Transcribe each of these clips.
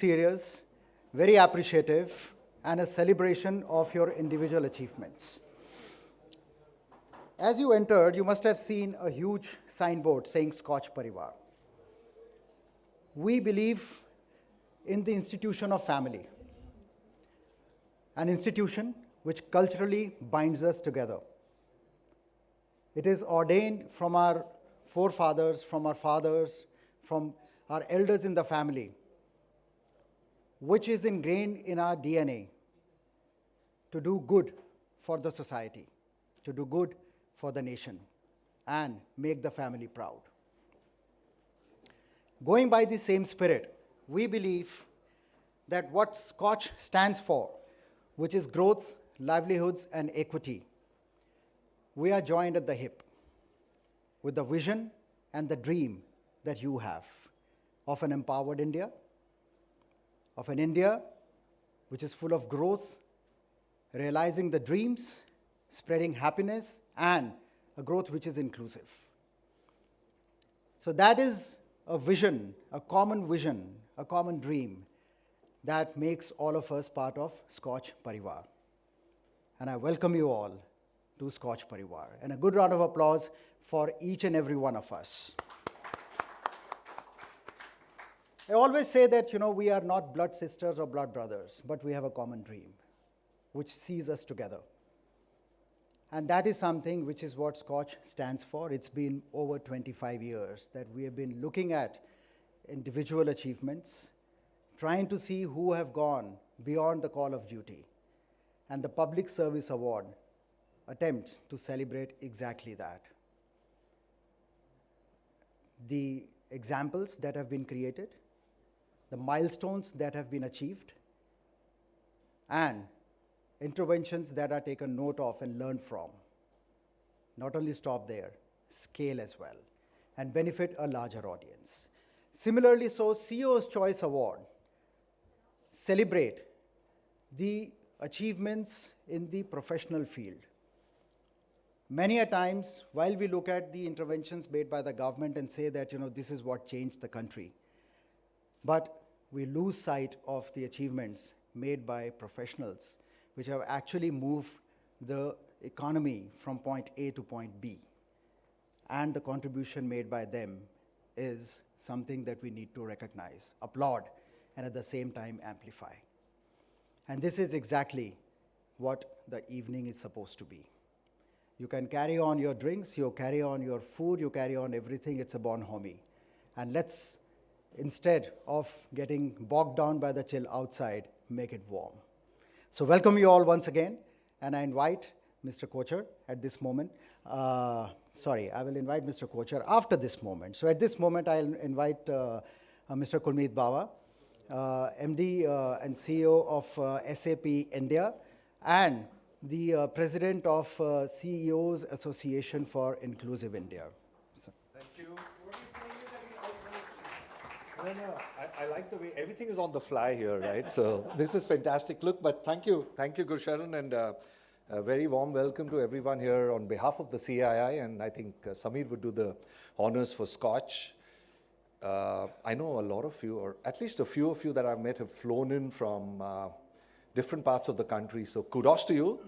serious, very appreciative, and a celebration of your individual achievements. As you entered, you must have seen a huge signboard saying Scotch Parivar. We believe in the institution of family, an institution which culturally binds us together. It is ordained from our forefathers, from our fathers, from our elders in the family, which is ingrained in our DNA to do good for the society, to do good for the nation, and make the family proud. Going by the same spirit, we believe that what Scotch stands for, which is growth, livelihoods, and equity, we are joined at the hip with the vision and the dream that you have of an empowered India, of an India which is full of growth, realizing the dreams, spreading happiness, and a growth which is inclusive. So that is a vision, a common dream that makes all of us part of Scotch Parivar. And I welcome you all to Scotch Parivar. And a good round of applause for each and every one of us. I always say that, we are not blood sisters or blood brothers, but we have a common dream which sees us together. And that is something which is what Scotch stands for. It's been over 25 years that we have been looking at individual achievements, trying to see who have gone beyond the call of duty. And the Public Service Award attempts to celebrate exactly that. The examples that have been created, the milestones that have been achieved, and interventions that are taken note of and learned from. Not only stop there, scale as well, and benefit a larger audience. Similarly, so CEO's Choice Award celebrate the achievements in the professional field. Many a times, while we look at the interventions made by the government and say that, this is what changed the country, but we lose sight of the achievements made by professionals which have actually moved the economy from point A to point B. And the contribution made by them is something that we need to recognize, applaud, and at the same time amplify. And this is exactly what the evening is supposed to be. You can carry on your drinks, you carry on your food, you carry on everything, it's a bonhomie. And let's, instead of getting bogged down by the chill outside, make it warm. So welcome you all once again, and I invite Mr. Kochhar at this moment. I will invite Mr. Kochhar after this moment. So at this moment, I'll invite Mr. Kulmeet Bawa, MD and CEO of SAP India, and the President of CEOs Association for Inclusive India. Thank you. No, I like the way everything is on the fly here, right? So this is fantastic. Look, but thank you, Gursharan, and a very warm welcome to everyone here on behalf of the CII, and I think Samir would do the honors for Scotch. I know a lot of you, or at least a few of you that I've met have flown in from different parts of the country, so kudos to you,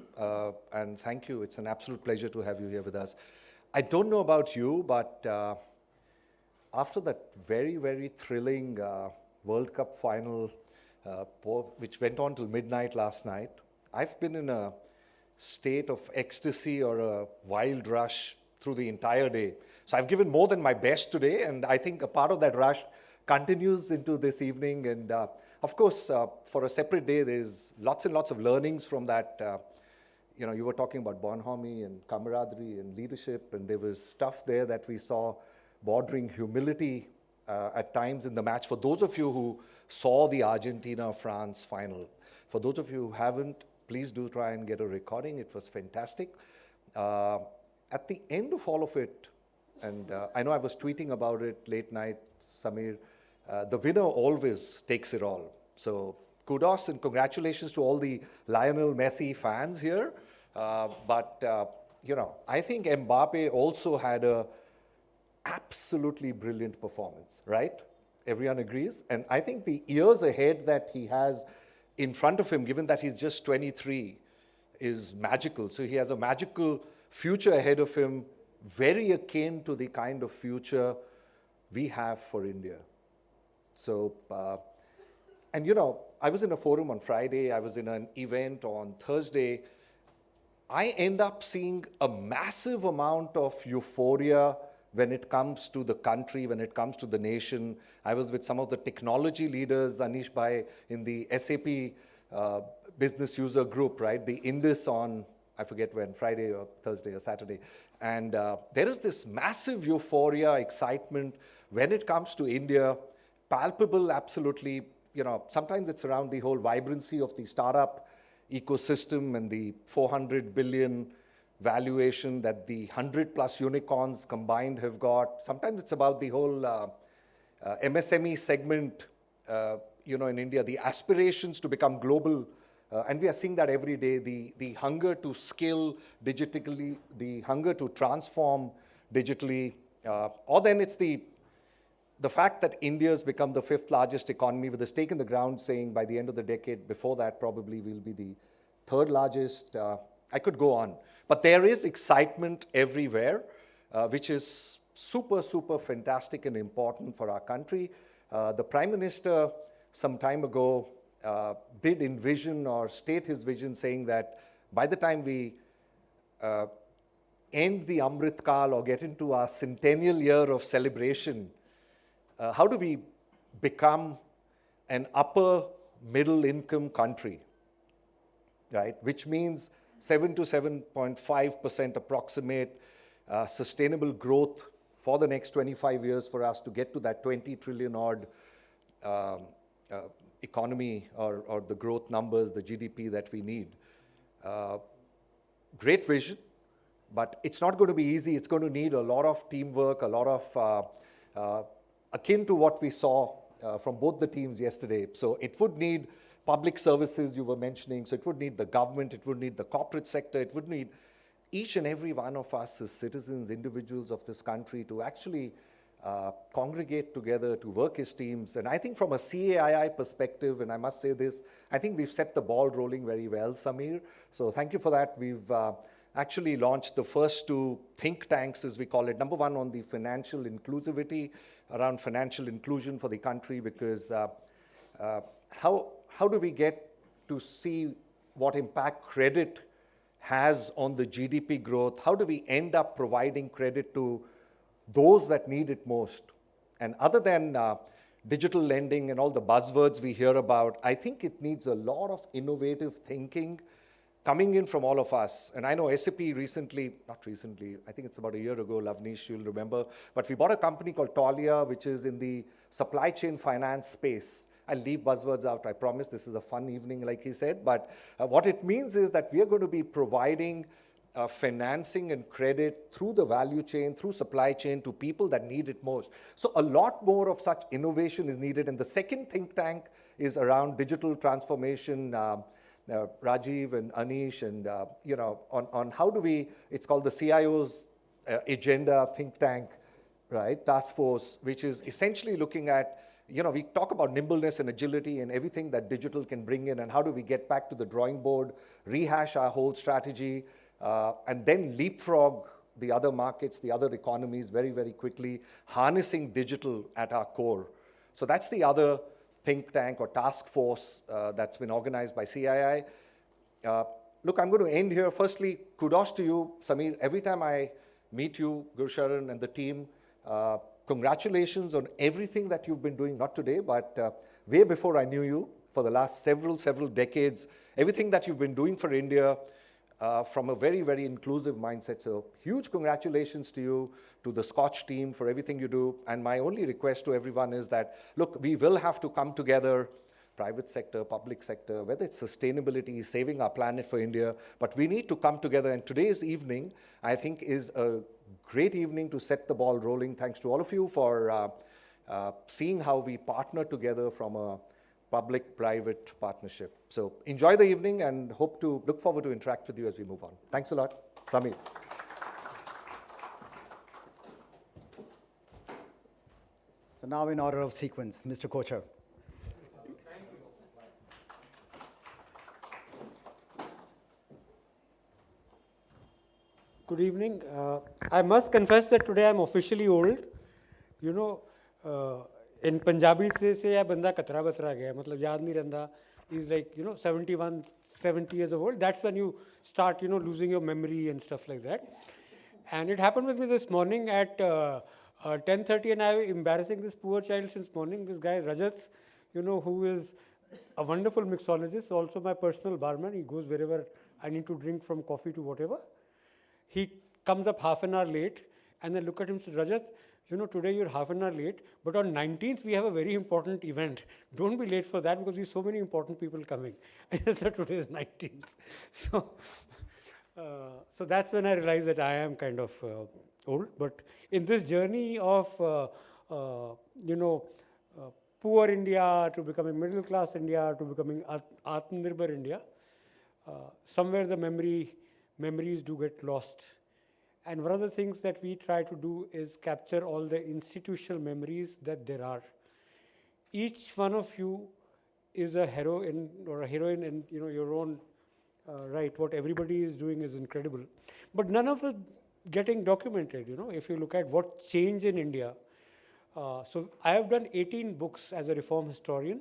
and thank you. It's an absolute pleasure to have you here with us. I don't know about you, but after that very, very thrilling World Cup final, which went on till midnight last night, I've been in a state of ecstasy or a wild rush through the entire day. So I've given more than my best today, and I think a part of that rush continues into this evening. And of course, for a separate day, there's lots and lots of learnings from that. You were talking about bonhomie and camaraderie and leadership, and there was stuff there that we saw bordering humility at times in the match. For those of you who saw the Argentina-France final, for those of you who haven't, please do try and get a recording. It was fantastic. At the end of all of it, and I know I was tweeting about it late night, Samir, the winner always takes it all. So kudos and congratulations to all the Lionel Messi fans here. But I think Mbappe also had a absolutely brilliant performance, right? Everyone agrees. And I think the years ahead that he has in front of him, given that he's just 23, is magical. So he has a magical future ahead of him, very akin to the kind of future we have for India. So, and you know, I was in a forum on Friday, I was in an event on Thursday. I end up seeing a massive amount of euphoria when it comes to the country, when it comes to the nation. I was with some of the technology leaders, Anish Bhai, in the SAP business user group, right? The Indus on, I forget when, Friday or Thursday or Saturday. And there is this massive euphoria, excitement when it comes to India, palpable, absolutely. You know, sometimes it's around the whole vibrancy of the startup ecosystem and the 400 billion valuation that the 100 plus unicorns combined have got. Sometimes it's about the whole MSME segment, you know, in India, the aspirations to become global. And we are seeing that every day, the hunger to skill digitally, the hunger to transform digitally, or then it's the fact that India has become the 5th largest economy with a stake in the ground saying by the end of the decade, before that probably we'll be the 3rd largest. I could go on. But there is excitement everywhere, which is super, super fantastic and important for our country. The Prime Minister some time ago did envision or state his vision saying that by the time we end the Amrit Kal or get into our centennial year of celebration, how do we become an upper middle income country, right? Which means 7 to 7.5% approximate sustainable growth for the next 25 years for us to get to that 20 trillion odd economy or the growth numbers, the GDP that we need. Great vision, but it's not going to be easy. It's going to need a lot of teamwork, a lot of akin to what we saw from both the teams yesterday. So it would need public services you were mentioning. So it would need the government, it would need the corporate sector, it would need each and every one of us as citizens, individuals of this country to actually congregate together, to work as teams. And I think from a CAII perspective, and I must say this, I think we've set the ball rolling very well, Samir. So thank you for that. We've actually launched the first 2 think tanks, as we call it. Number one on the financial inclusivity, around financial inclusion for the country, because how do we get to see what impact credit has on the GDP growth? How do we end up providing credit to those that need it most? And other than digital lending and all the buzzwords we hear about, I think it needs a lot of innovative thinking coming in from all of us. And I know SAP recently, not recently, I think it's about a year ago, Lavnish, you'll remember, but we bought a company called Taulia, which is in the supply chain finance space. I'll leave buzzwords out, I promise. This is a fun evening, like he said. But what it means is that we are going to be providing financing and credit through the value chain, through supply chain to people that need it most. So a lot more of such innovation is needed. And the second think tank is around digital transformation. Rajiv and Anish and, you know, on how do we, it's called the CIO's agenda think tank, right, task force, which is essentially looking at, you know, we talk about nimbleness and agility and everything that digital can bring in, and how do we get back to the drawing board, rehash our whole strategy, and then leapfrog the other markets, the other economies very, very quickly, harnessing digital at our core. So that's the other think tank or task force that's been organized by CII. Look, I'm going to end here. Firstly, kudos to you, Samir. Every time I meet you, Gurusharan and the team, congratulations on everything that you've been doing, not today, but way before I knew you, for the last several decades, everything that you've been doing for India from a very, very inclusive mindset. So huge congratulations to you, to the SKOCH team for everything you do. And my only request to everyone is that, look, we will have to come together, private sector, public sector, whether it's sustainability, saving our planet for India, but we need to come together. And today's evening, I think, is a great evening to set the ball rolling. Thanks to all of you for seeing how we partner together from a public-private partnership. So enjoy the evening and look forward to interact with you as we move on. Thanks a lot. Samir. So now in order of sequence, Mr. Kochhar. Good evening. I must confess that today I'm officially old. You know, in Punjabi se ya banda katra batra gaya, matlab yaad nahi rehta. He's like, 71, 70 years old. That's when you start, losing your memory and stuff like that. And it happened with me this morning at 10:30, and I'm embarrassing this poor child since morning. This guy Rajat, who is a wonderful mixologist, also my personal barman. He goes wherever I need to drink, from coffee to whatever. He comes up half an hour late, and then look at him and says, Rajat, today you're half an hour late, but on 19th we have a very important event. Don't be late for that because there's so many important people coming. I said, today is 19th. So that's when I realized that I am kind of old. But in this journey of, poor India to becoming middle class India to becoming Atmanirbhar India, somewhere the memories do get lost. And one of the things that we try to do is capture all the institutional memories that there are. Each one of you is a heroine or a heroine in your own right. What everybody is doing is incredible, but none of it getting documented. If you look at what changed in India, so I have done 18 books as a reform historian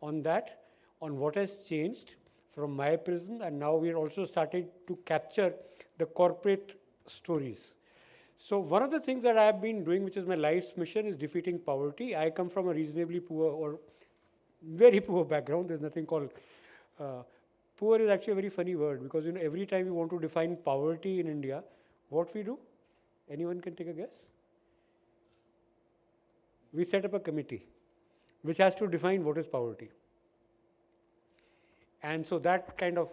on that, on what has changed from my prism, and now we are also starting to capture the corporate stories. So one of the things that I have been doing, which is my life's mission, is defeating poverty. I come from a reasonably poor or very poor background. There's nothing called poor is actually a very funny word, because every time we want to define poverty in India, what we do? Anyone can take a guess? We set up a committee which has to define what is poverty. And so that kind of,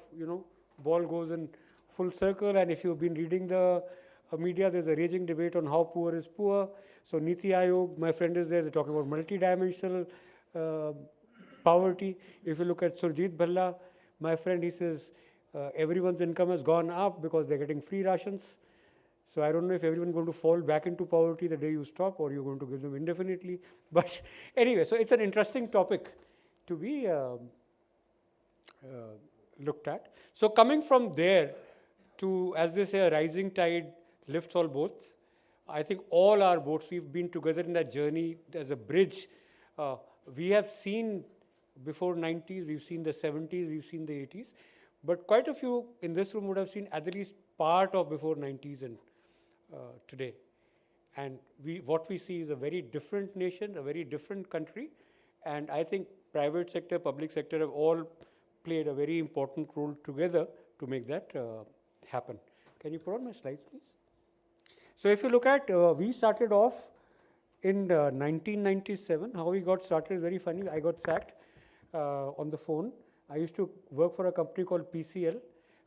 ball goes in full circle. And if you've been reading the media, there's a raging debate on how poor is poor. So Niti Aayog, my friend is there, they're talking about multidimensional poverty. If you look at Surjit Bhalla, my friend, he says everyone's income has gone up because they're getting free rations. So I don't know if everyone's going to fall back into poverty the day you stop, or you're going to give them indefinitely. But anyway, so it's an interesting topic to be looked at. So coming from there to, as they say, a rising tide lifts all boats. I think all our boats, we've been together in that journey as a bridge. We have seen before 90s, we've seen the 70s, we've seen the 80s, but quite a few in this room would have seen at least part of before 90s and today. And what we see is a very different nation, a very different country, and I think private sector, public sector have all played a very important role together to make that happen. Can you put on my slides, please? So if you look at, we started off in 1997. How we got started is very funny. I got sacked on the phone. I used to work for a company called PCL.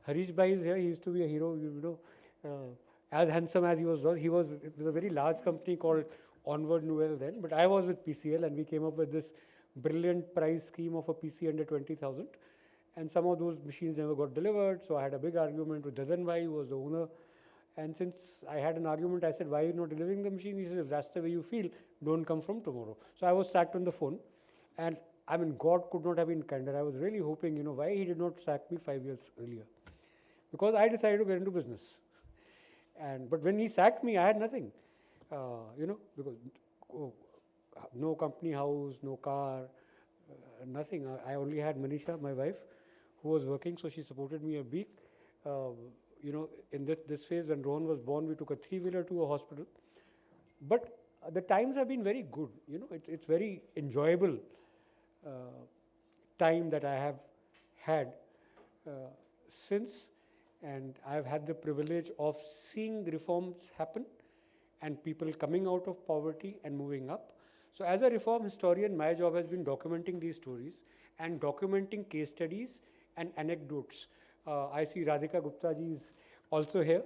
Harish Bhai is here. He used to be a hero, as handsome as he was. It was a very large company called Onward Nouvelle then. But I was with PCL, and we came up with this brilliant price scheme of a PC under 20,000. And some of those machines never got delivered. So I had a big argument with Dadan Bhai, who was the owner. And since I had an argument, I said, why are you not delivering the machine? He said, if that's the way you feel, don't come from tomorrow. So I was sacked on the phone. And I mean, God could not have been kinder. I was really hoping, why he did not sack me 5 years earlier. Because I decided to get into business. But when he sacked me, I had nothing. Because no company house, no car, nothing. I only had Manisha, my wife, who was working, so she supported me a bit. In this phase, when Rohan was born, we took a 3-wheeler to a hospital. But the times have been very good. It's very enjoyable time that I have had since, and I've had the privilege of seeing reforms happen and people coming out of poverty and moving up. So as a reform historian, my job has been documenting these stories and documenting case studies and anecdotes. I see Radhika Gupta ji is also here,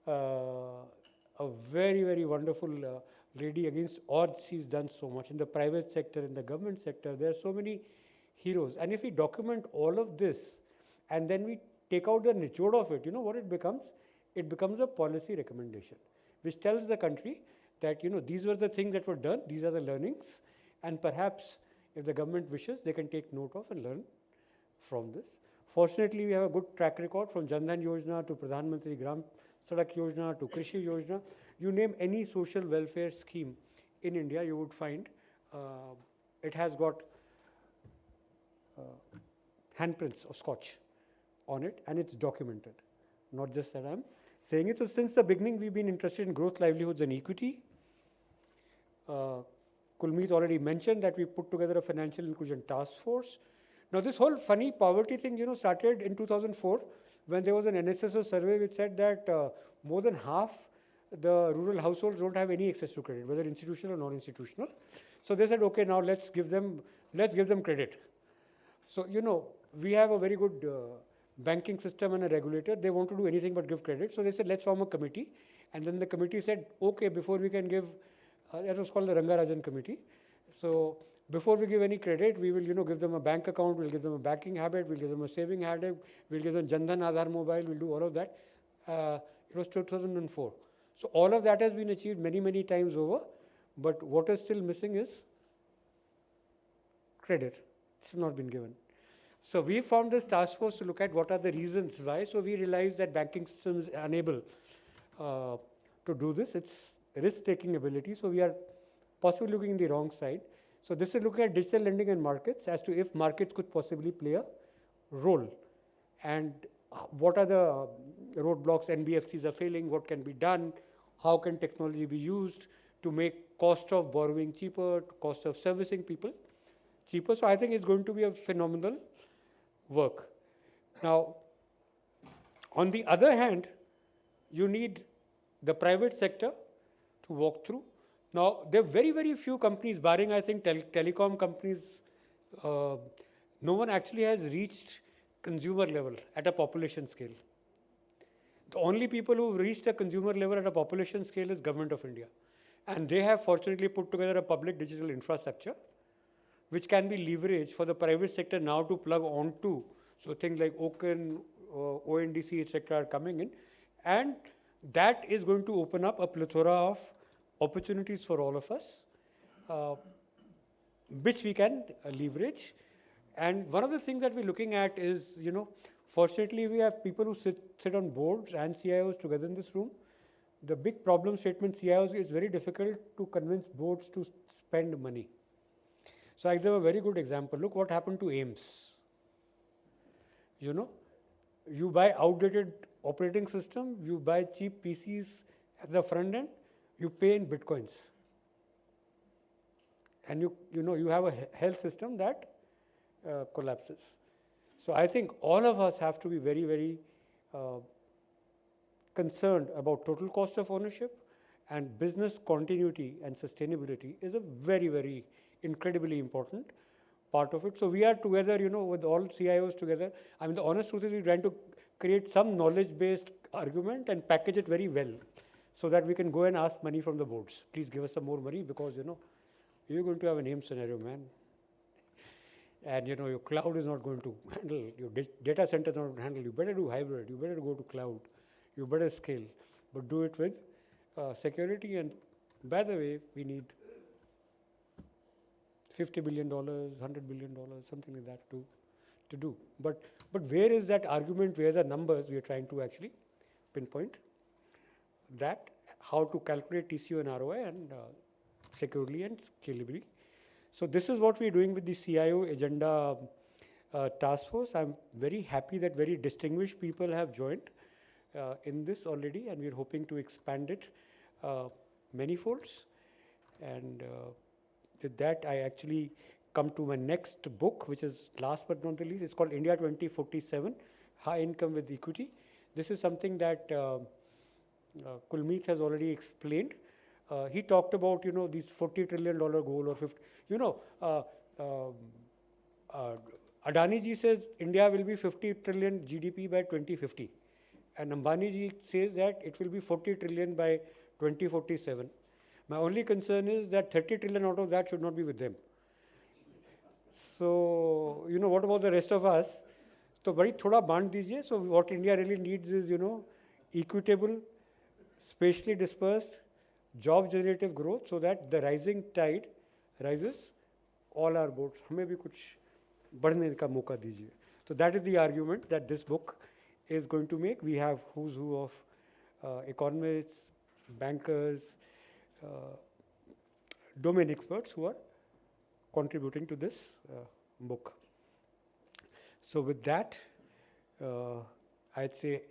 a very, very wonderful lady. Against odds, she's done so much in the private sector, in the government sector. There are so many heroes. And if we document all of this and then we take out the nichod of it, what it becomes? It becomes a policy recommendation, which tells the country that, these were the things that were done, these are the learnings, And perhaps if the government wishes, they can take note of and learn from this. Fortunately, we have a good track record from Jan Dhan Yojana to Pradhan Mantri Gram Sadak Yojana to Krishi Yojana. You name any social welfare scheme in India, you would find it has got handprints of Scotch on it, and it's documented. Not just that I'm saying it. So since the beginning, we've been interested in growth, livelihoods, and equity. Kulmeet already mentioned that we put together a financial inclusion task force. Now, this whole funny poverty thing, started in 2004 when there was an NSSO survey which said that more than half the rural households don't have any access to credit, whether institutional or non-institutional. So they said, okay, now let's give them credit. So, we have a very good banking system and a regulator. They want to do anything but give credit. So they said, let's form a committee. And then the committee said, okay, before we can give, that was called the Rangarajan committee. So before we give any credit, we will, give them a bank account, we'll give them a banking habit, we'll give them a saving habit, we'll give them Jan Dhan Aadhaar mobile, we'll do all of that. It was 2004. So all of that has been achieved many, many times over. But what is still missing is credit. It's not been given. So we formed this task force to look at what are the reasons why. So we realized that banking system is unable to do this. It's risk-taking ability. So we are possibly looking in the wrong side. So this is looking at digital lending and markets as to if markets could possibly play a role. And what are the roadblocks NBFCs are failing, what can be done, how can technology be used to make cost of borrowing cheaper, cost of servicing people cheaper. So I think it's going to be a phenomenal work. Now, on the other hand, you need the private sector to walk through. Now, there are very, very few companies, barring I think telecom companies, no one actually has reached consumer level at a population scale. The only people who've reached a consumer level at a population scale is Government of India. And they have fortunately put together a public digital infrastructure which can be leveraged for the private sector now to plug onto. So things like Open, ONDC, etc. are coming in. And that is going to open up a plethora of opportunities for all of us, which we can leverage. And one of the things that we're looking at is, fortunately we have people who sit on boards and CIOs together in this room. The big problem statement CIOs is very difficult to convince boards to spend money. So I give a very good example. Look what happened to AIMS. You buy outdated operating system, you buy cheap PCs at the front end, you pay in bitcoins. And you have a health system that collapses. So I think all of us have to be very, very concerned about total cost of ownership, and business continuity and sustainability is a very, very incredibly important part of it. So we are together, with all CIOs together. I mean, the honest truth is we're trying to create some knowledge-based argument and package it very well so that we can go and ask money from the boards. Please give us some more money because, you're going to have an AIM scenario, man. And, your cloud is not going to handle, your data center is not going to handle. You better do hybrid, you better go to cloud, you better scale, but do it with security. And by the way, we need $50 billion, $100 billion, something like that to do. But where is that argument, where the numbers we are trying to actually pinpoint that, how to calculate TCO and ROI and securely and scalably. So this is what we're doing with the CIO agenda task force. I'm very happy that very distinguished people have joined in this already, and we're hoping to expand it many folds. And with that, I actually come to my next book, which is last but not the least. It's called India 2047, High Income with Equity. This is something that Kulmeet has already explained. He talked about, these $40 trillion goal or 50, Adani ji says India will be 50 trillion GDP by 2050. And Ambani ji says that it will be 40 trillion by 2047. My only concern is that 30 trillion out of that should not be with them. So, what about the rest of us? So, bari thoda band dijiye. So, what India really needs is, equitable, spatially dispersed, job generative growth so that the rising tide rises all our boards, हमें भी कुछ बढ़ने का मौका दीजिए. So that is the argument that this book is going to make. We have who's who of economists, bankers, uh, domain experts who are contributing to this book. So with that, I'd say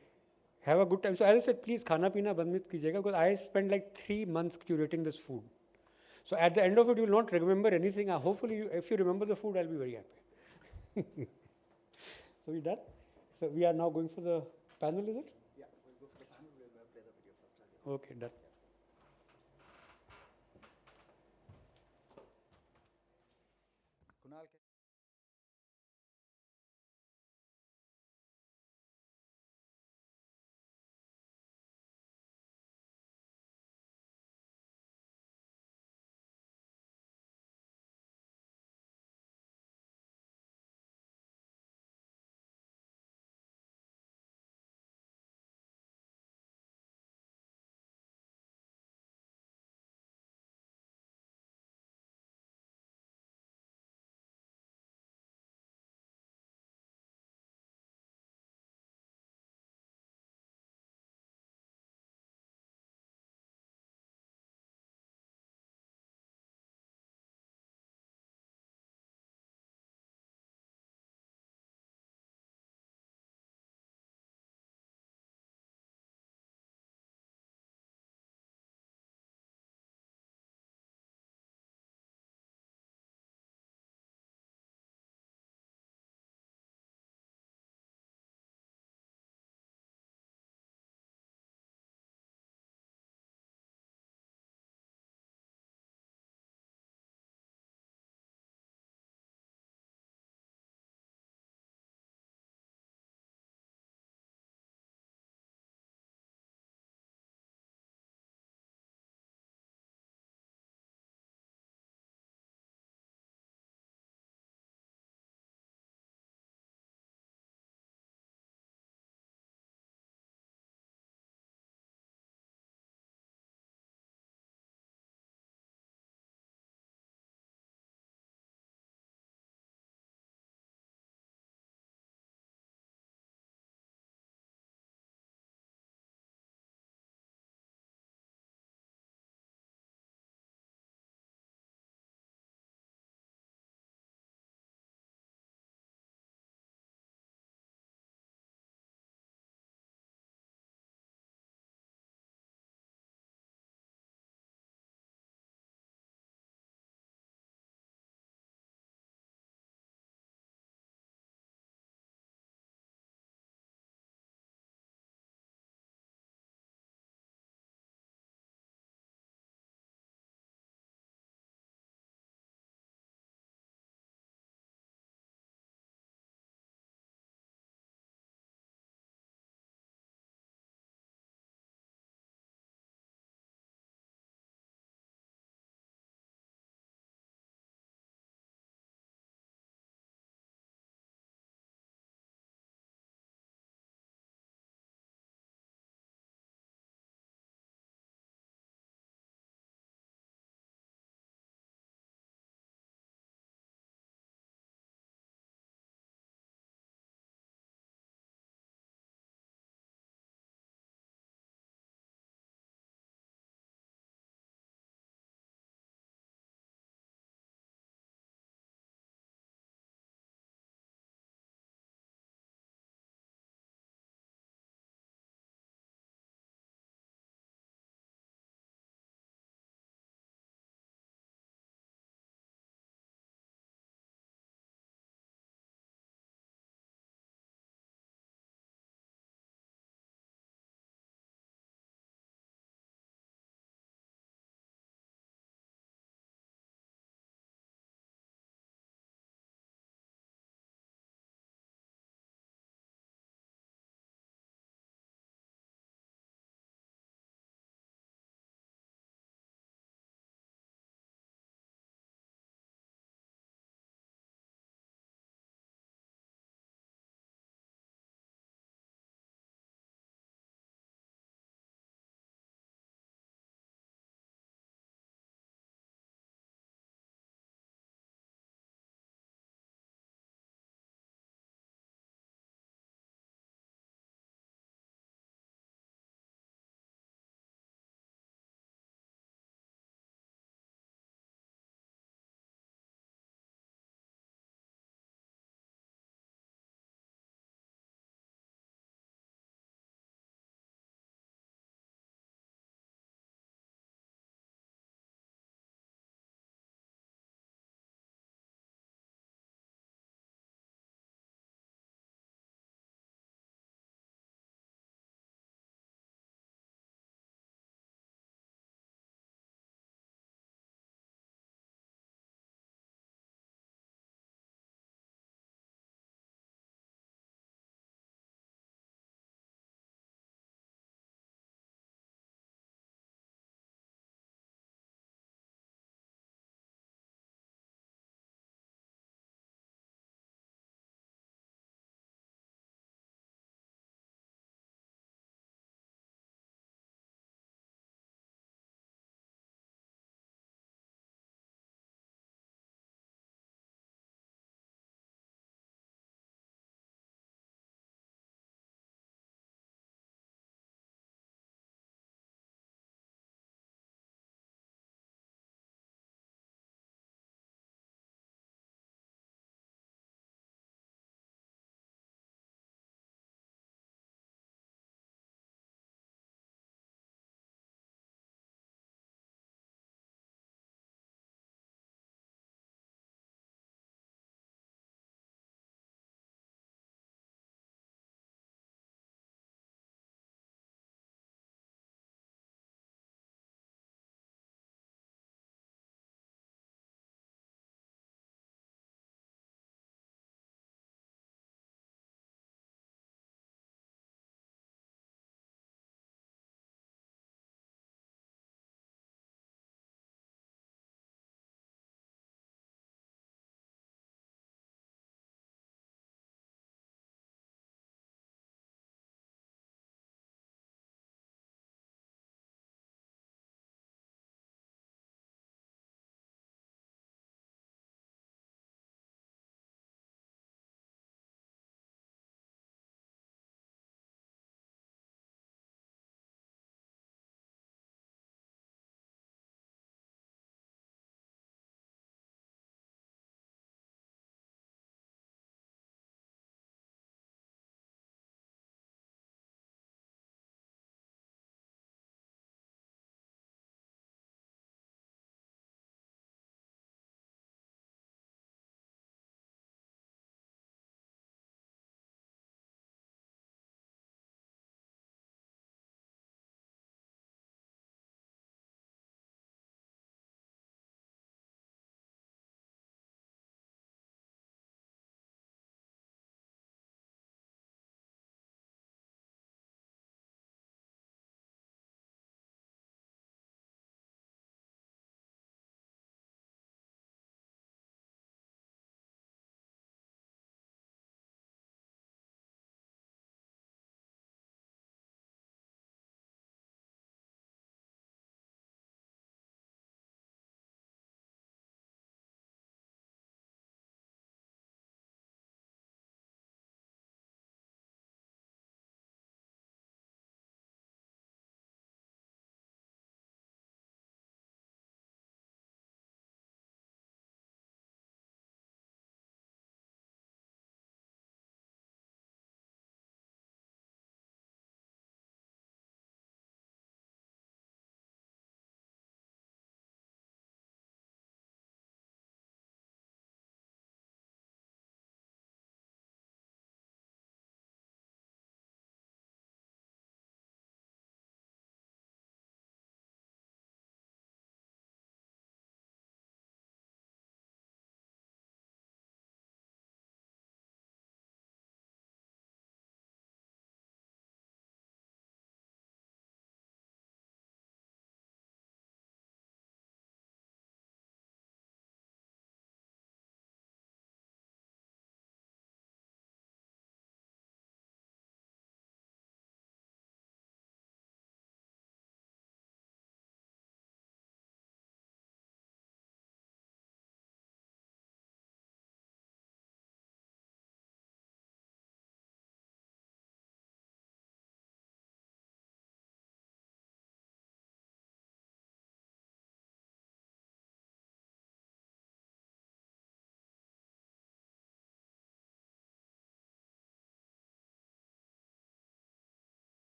have a good time. So as I said, please khana pina band mat kijiyega, because I spent like 3 months curating this food. So at the end of it, you will not remember anything. Hopefully, if you remember the food, I'll be very happy. So we done? So we are now going for the panel, is it? Yeah, we'll go for the panel. We'll play the video first. Okay, done. Kunal,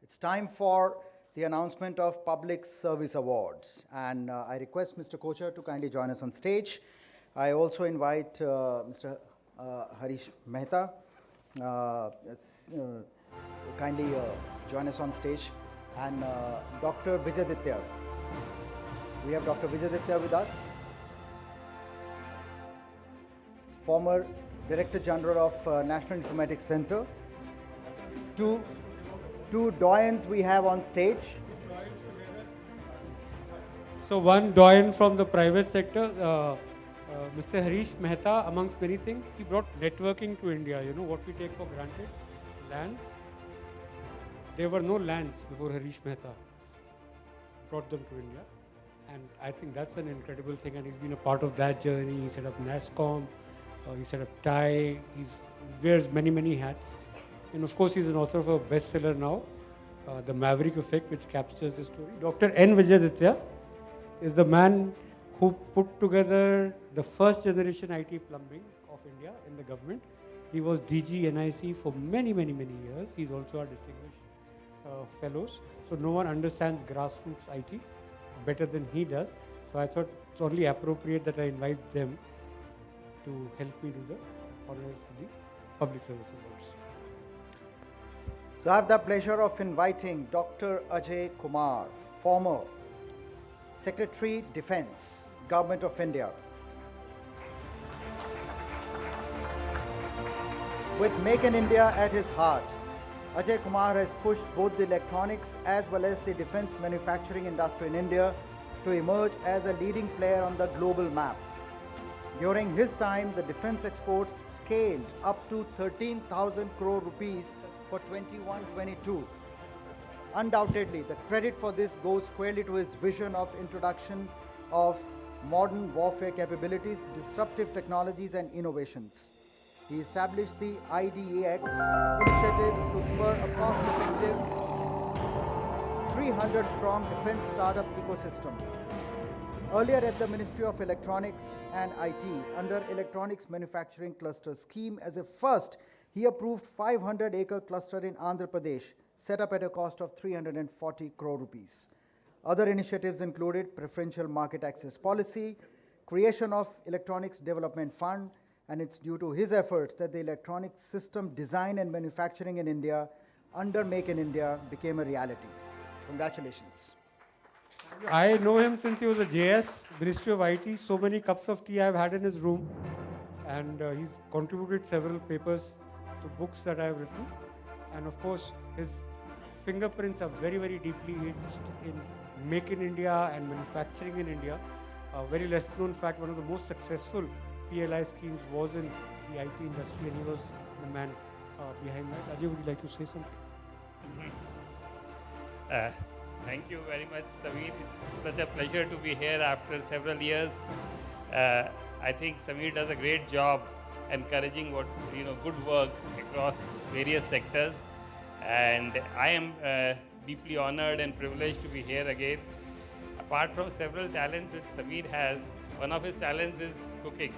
It's time for the announcement of Public Service Awards. And I request Mr. Kochar to kindly join us on stage. I also invite Mr. Harish Mehta. Kindly join us on stage. And Dr. Vijayaditya. We have Dr. Vijayaditya with us, former Director General of National Informatics Center. Two doyens we have on stage. So one doyen from the private sector, Mr. Harish Mehta, amongst many things, he brought networking to India. You know what we take for granted? Lands. There were no lands before Harish Mehta brought them to India. And I think that's an incredible thing, and he's been a part of that journey. He set up NASSCOM, he set up TIE, he wears many, many hats. And of course, he's an author of a bestseller now, The Maverick Effect, which captures the story. Dr. N. Vijayaditya is the man who put together the first generation IT plumbing of India in the government. He was DG NIC for many, many, many years. He's also our distinguished fellows. So no one understands grassroots IT better than he does. So I thought it's only appropriate that I invite them to help me do the honors for the Public Service Awards. So I have the pleasure of inviting Dr. Ajay Kumar, former Secretary Defence, Government of India. With Make in India at his heart, Ajay Kumar has pushed both the electronics as well as the defence manufacturing industry in India to emerge as a leading player on the global map. During his time, the defence exports scaled up to 13,000 crore rupees for 21-22. Undoubtedly, the credit for this goes squarely to his vision of introduction of modern warfare capabilities, disruptive technologies and innovations. He established the IDAX initiative to spur a cost-effective 300-strong defense startup ecosystem. Earlier at the Ministry of Electronics and IT, under Electronics Manufacturing Cluster Scheme, as a first, he approved 500-acre cluster in Andhra Pradesh, set up at a cost of 340 crore rupees. Other initiatives included preferential market access policy, creation of Electronics Development Fund, and it's due to his efforts that the electronic system design and manufacturing in India under Make in India became a reality. Congratulations. I know him since he was a JS, Ministry of IT. So many cups of tea I've had in his room. And he's contributed several papers to books that I have written. And of course, his fingerprints are very, very deeply etched in Make in India and manufacturing in India. A very less known fact, one of the most successful PLI schemes was in the IT industry, and he was the man behind that. Ajay, would you like to say something? Thank you very much, Sameer. It's such a pleasure to be here after several years. I think Sameer does a great job encouraging good work across various sectors, and I am deeply honored and privileged to be here again. Apart from several talents which Sameer has, one of his talents is cooking.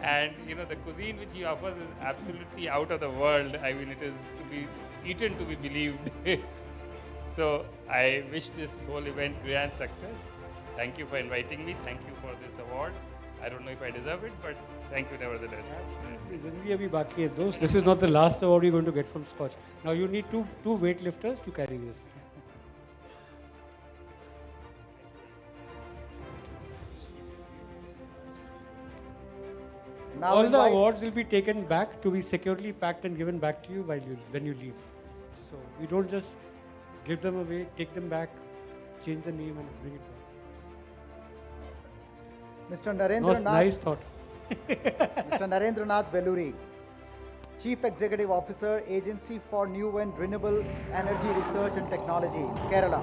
And the cuisine which he offers is absolutely out of the world. I mean, it is to be eaten to be believed. So I wish this whole event grand success. Thank you for inviting me. Thank you for this award. I don't know if I deserve it, but thank you nevertheless. This is not the last award you're going to get from Scotch. Now you need two weightlifters to carry this. Now all the awards will be taken back to be securely packed and given back to you when you leave. So we don't just give them away, take them back, change the name and bring it back. Mr. Narendranath, Nice thought. Mr. Narendranath Velluri, Chief Executive Officer, Agency for New and Renewable Energy Research and Technology, Kerala.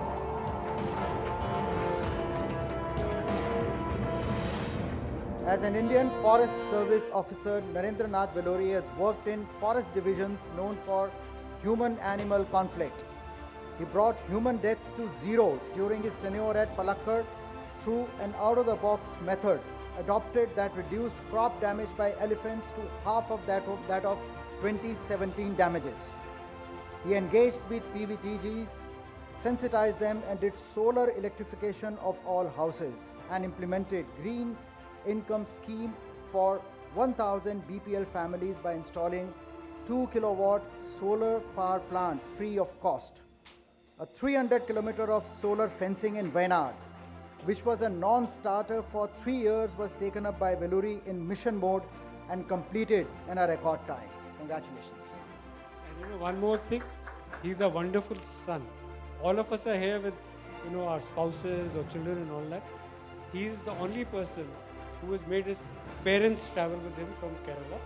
As an Indian Forest Service officer, Narendranath Velluri has worked in forest divisions known for human-animal conflict. He brought human deaths to zero during his tenure at Palakkad through an out-of-the-box method adopted that reduced crop damage by elephants to half of that of 2017 damages. He engaged with PVTGs, sensitized them, and did solar electrification of all houses and implemented green income scheme for 1000 BPL families by installing 2 kilowatt solar power plant free of cost. A 300 kilometer of solar fencing in Wayanad, which was a non-starter for 3 years, was taken up by Veluri in mission mode and completed in a record time. Congratulations. And one more thing, he's a wonderful son. All of us are here with our spouses or children and all that. He is the only person who has made his parents travel with him from Kerala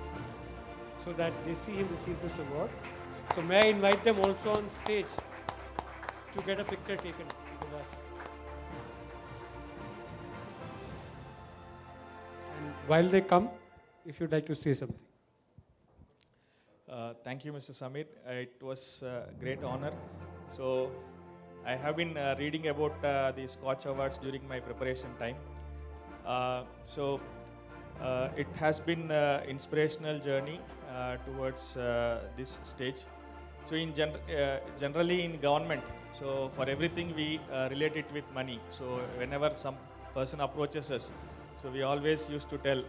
so that they see him receive this award. So may I invite them also on stage to get a picture taken with us. And while they come, if you'd like to say something. Thank you, Mr. Samir. It was a great honor. So, I have been reading about the SKOCH Awards during my preparation time. It has been an inspirational journey towards this stage. So, generally in government, so for everything we relate it with money. So, whenever some person approaches us, so we always used to tell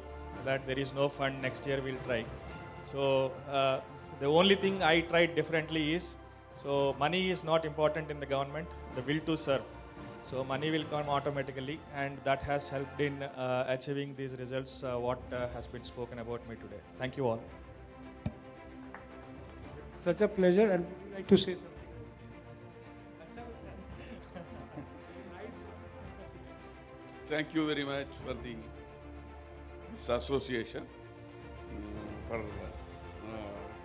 that there is no fund, next year we'll try. So, the only thing I tried differently is, so money is not important in the government, the will to serve. So money will come automatically, and that has helped in achieving these results, what has been spoken about me today. Thank you all. Such a pleasure, and would you like to say something? Thank you very much for this association, for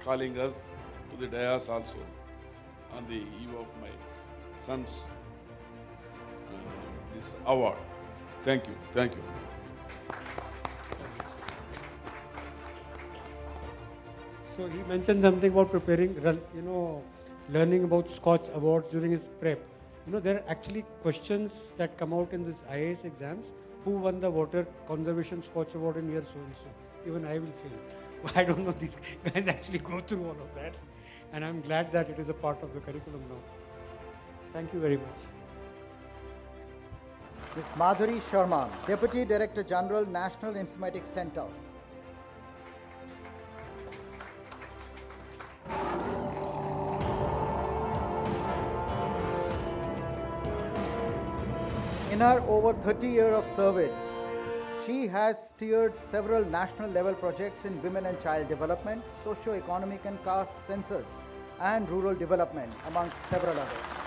calling us to the dais also on the eve of my son's this award. Thank you. Thank you. So he mentioned something about preparing, learning about SKOCH Awards during his prep. There are actually questions that come out in this IAS exams. Who won the Water Conservation SKOCH Award in year so-and-so? Even I will fail. I don't know, these guys actually go through all of that. And I'm glad that it is a part of the curriculum now. Thank you very much. Ms. Madhuri Sharma, Deputy Director General, National Informatics Center. In her over 30 years of service, she has steered several national level projects in women and child development, socio-economic and caste census, and rural development, amongst several others.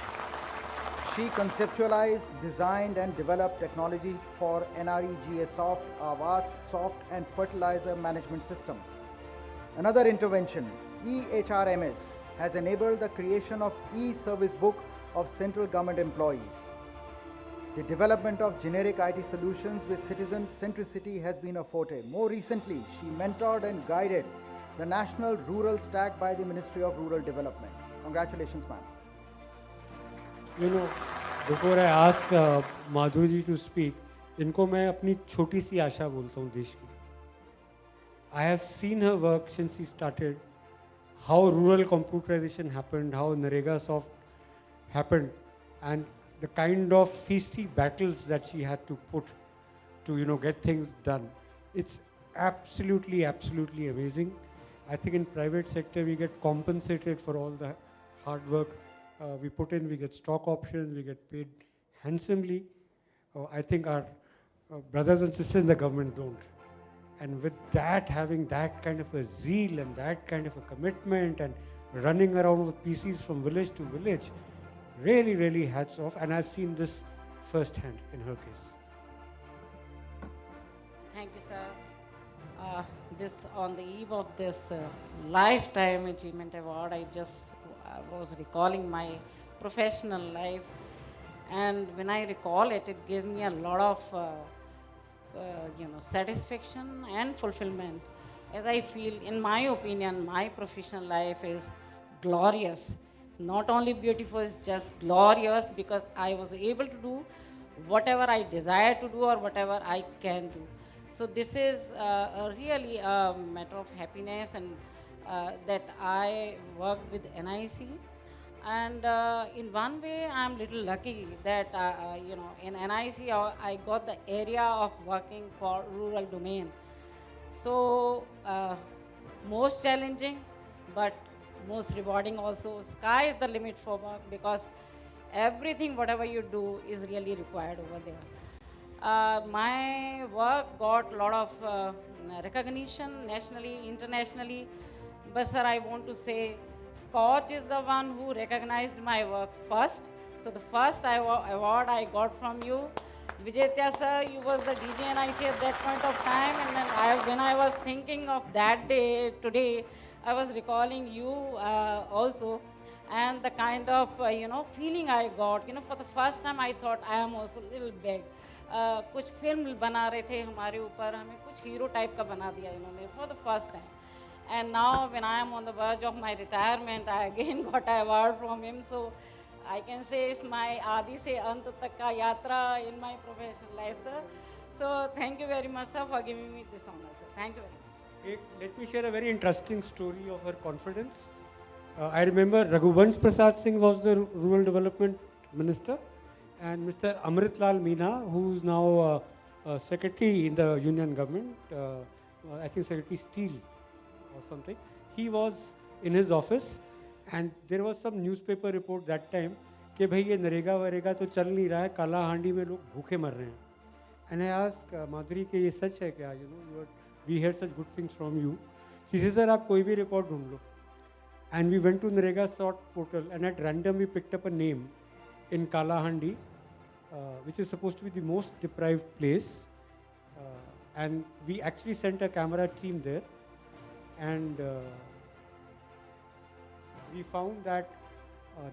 She conceptualized, designed, and developed technology for NREGA Soft, Awas Soft, and Fertilizer Management System. Another intervention, EHRMS, has enabled the creation of e-service book of central government employees. The development of generic IT solutions with citizen centricity has been a forte. More recently, she mentored and guided the National Rural Stack by the Ministry of Rural Development. Congratulations, ma'am. Before I ask Madhuri ji to speak, इनको मैं अपनी छोटी सी आशा बोलता हूँ देश की. I have seen her work since she started, how rural computerization happened, how NREGA Soft happened, and the kind of feisty battles that she had to put to get things done. It's absolutely amazing. I think in private sector we get compensated for all the hard work we put in. We get stock options, we get paid handsomely. I think our brothers and sisters in the government don't. And with that, having that kind of a zeal and that kind of a commitment and running around with PCs from village to village, really hats off. And I've seen this firsthand in her case. Thank you, sir. This on the eve of this Lifetime Achievement Award, I was recalling my professional life, and when I recall it, it gives me a lot of satisfaction and fulfillment, as I feel, in my opinion, my professional life is glorious. It's not only beautiful, it's just glorious, because I was able to do whatever I desire to do or whatever I can do. So this is really a matter of happiness, and that I worked with NIC. And in one way, I'm little lucky that, in NIC, I got the area of working for rural domain. So, most challenging, but most rewarding also. Sky is the limit for work because everything, whatever you do, is really required over there. My work got a lot of recognition nationally, internationally. But sir, I want to say, Scotch is the one who recognized my work first. So the first award I got from you, Vijayatya sir, you was the DGNIC at that point of time, and then when I was thinking of that day today, I was recalling you also, and the kind of feeling I got. For the first time I thought I am also a little big. कुछ film बना रहे थे हमारे ऊपर, हमें कुछ hero type का बना दिया इन्होंने for the first time. And now when I am on the verge of my retirement, I again got an award from him. So I can say it's my Adi se Ant tak ka yatra in my professional life, sir. So thank you very much, sir, for giving me this honor, sir. Thank you very much. Let me share a very interesting story of her confidence. I remember Raghuvansh Prasad Singh was the Rural Development Minister, and Mr. Amrit Lal Meena, who is now Secretary in the Union Government, I think Secretary Steel or something, he was in his office, and there was some newspaper report that time कि भाई ये नरेगा वरेगा तो चल नहीं रहा है, काला हांडी में लोग भूखे मर रहे हैं. And I asked माधुरी कि ये सच है क्या, we heard such good things from you. She said, sir, आप कोई भी रिकॉर्ड ढूंढ लो. And we went to Narega sort portal, and at random we picked up a name in Kalahandi, which is supposed to be the most deprived place. And we actually sent a camera team there, and we found that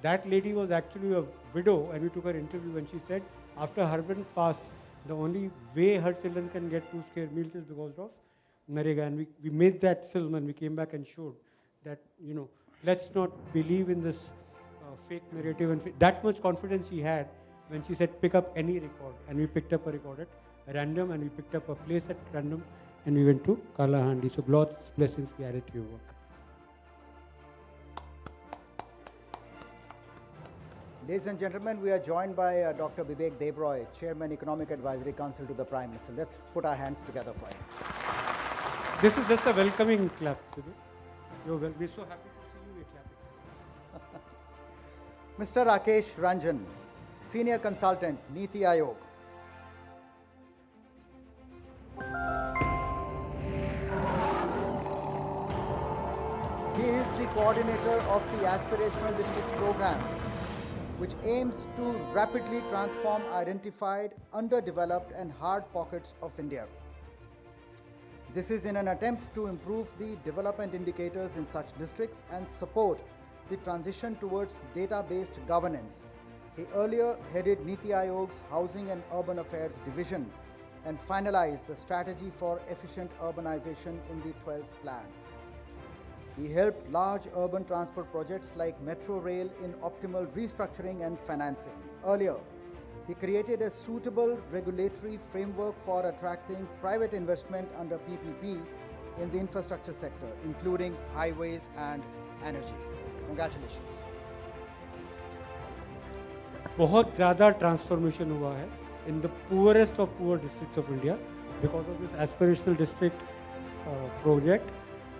that lady was actually a widow, and we took her interview, and she said after her husband passed, the only way her children can get 2 square meals is because of Narega. And we made that film, and we came back and showed that, let's not believe in this fake narrative. And that much confidence she had when she said pick up any record, and we picked up a record at random, and we picked up a place at random, and we went to Kalahandi. So God's blessings be added to your work. Ladies and gentlemen, we are joined by Dr. Vivek Debroy, Chairman, Economic Advisory Council to the Prime Minister. Let's put our hands together for him. This is just a welcoming clap. We're so happy to see you. We're clapping. Mr. Rakesh Ranjan, Senior Consultant, Niti Aayog. He is the coordinator of the Aspirational Districts Program, which aims to rapidly transform identified, underdeveloped and hard pockets of India. This is in an attempt to improve the development indicators in such districts and support the transition towards data-based governance. He earlier headed Niti Aayog's Housing and Urban Affairs Division and finalized the strategy for efficient urbanization in the 12th plan. He helped large urban transport projects like Metro Rail in optimal restructuring and financing. Earlier, he created a suitable regulatory framework for attracting private investment under PPP in the infrastructure sector, including highways and energy. Congratulations. बहुत ज़्यादा transformation हुआ है in the poorest of poor districts of India because of this aspirational district project.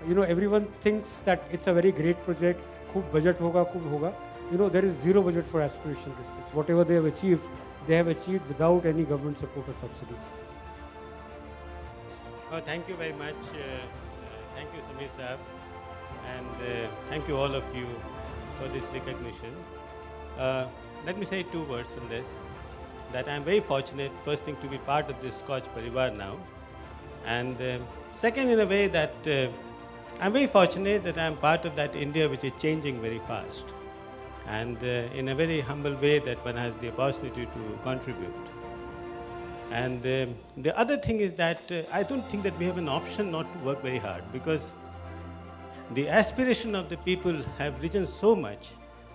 Everyone thinks that it's a very great project. खूब budget होगा, खूब होगा. There is zero budget for aspirational districts. Whatever they have achieved without any government support or subsidy. Thank you very much. Thank you, Samir Saab. And thank you all of you for this recognition. Let me say 2 words on this. That I'm very fortunate, first thing, to be part of this Scotch Parivar now. And second, in a way that I'm very fortunate that I'm part of that India which is changing very fast. And in a very humble way that one has the opportunity to contribute. And the other thing is that I don't think that we have an option not to work very hard, because the aspiration of the people have risen so much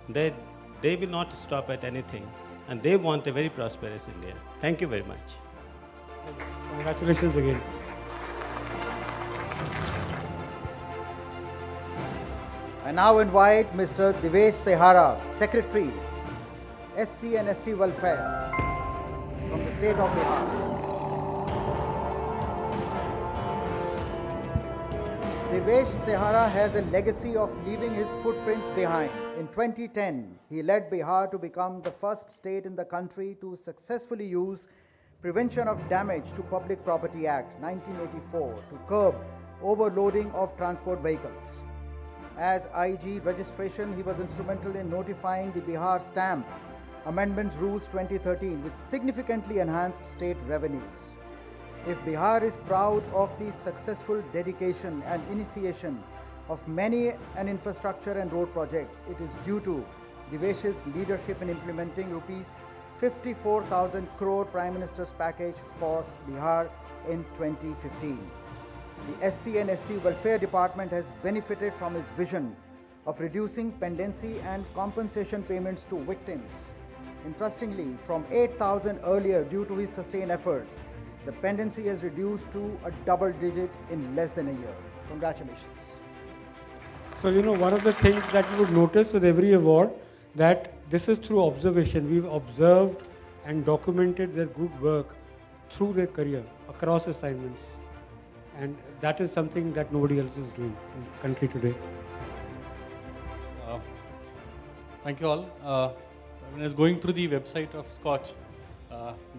that they will not stop at anything, and they want a very prosperous India. Thank you very much. Congratulations again. I I now invite Mr. Divesh Sehara, Secretary, SC and ST Welfare from the state of Bihar. Divesh Sehara has a legacy of leaving his footprints behind. In 2010, he led Bihar to become the first state in the country to successfully use Prevention of Damage to Public Property Act 1984 to curb overloading of transport vehicles. As IG registration, he was instrumental in notifying the Bihar Stamp Amendments Rules 2013, which significantly enhanced state revenues. If Bihar is proud of the successful dedication and initiation of many an infrastructure and road projects, it is due to Divesh's leadership in implementing rupees 54,000 crore Prime Minister's package for Bihar in 2015. The SC and ST Welfare Department has benefited from his vision of reducing pendency and compensation payments to victims. Interestingly, from 8,000 earlier due to his sustained efforts, the pendency has reduced to a double digit in less than a year. Congratulations. So, one of the things that you would notice with every award, that this is through observation. We've observed and documented their good work through their career, across assignments. And that is something that nobody else is doing in the country today. Thank you all. When I was going through the website of SKOCH,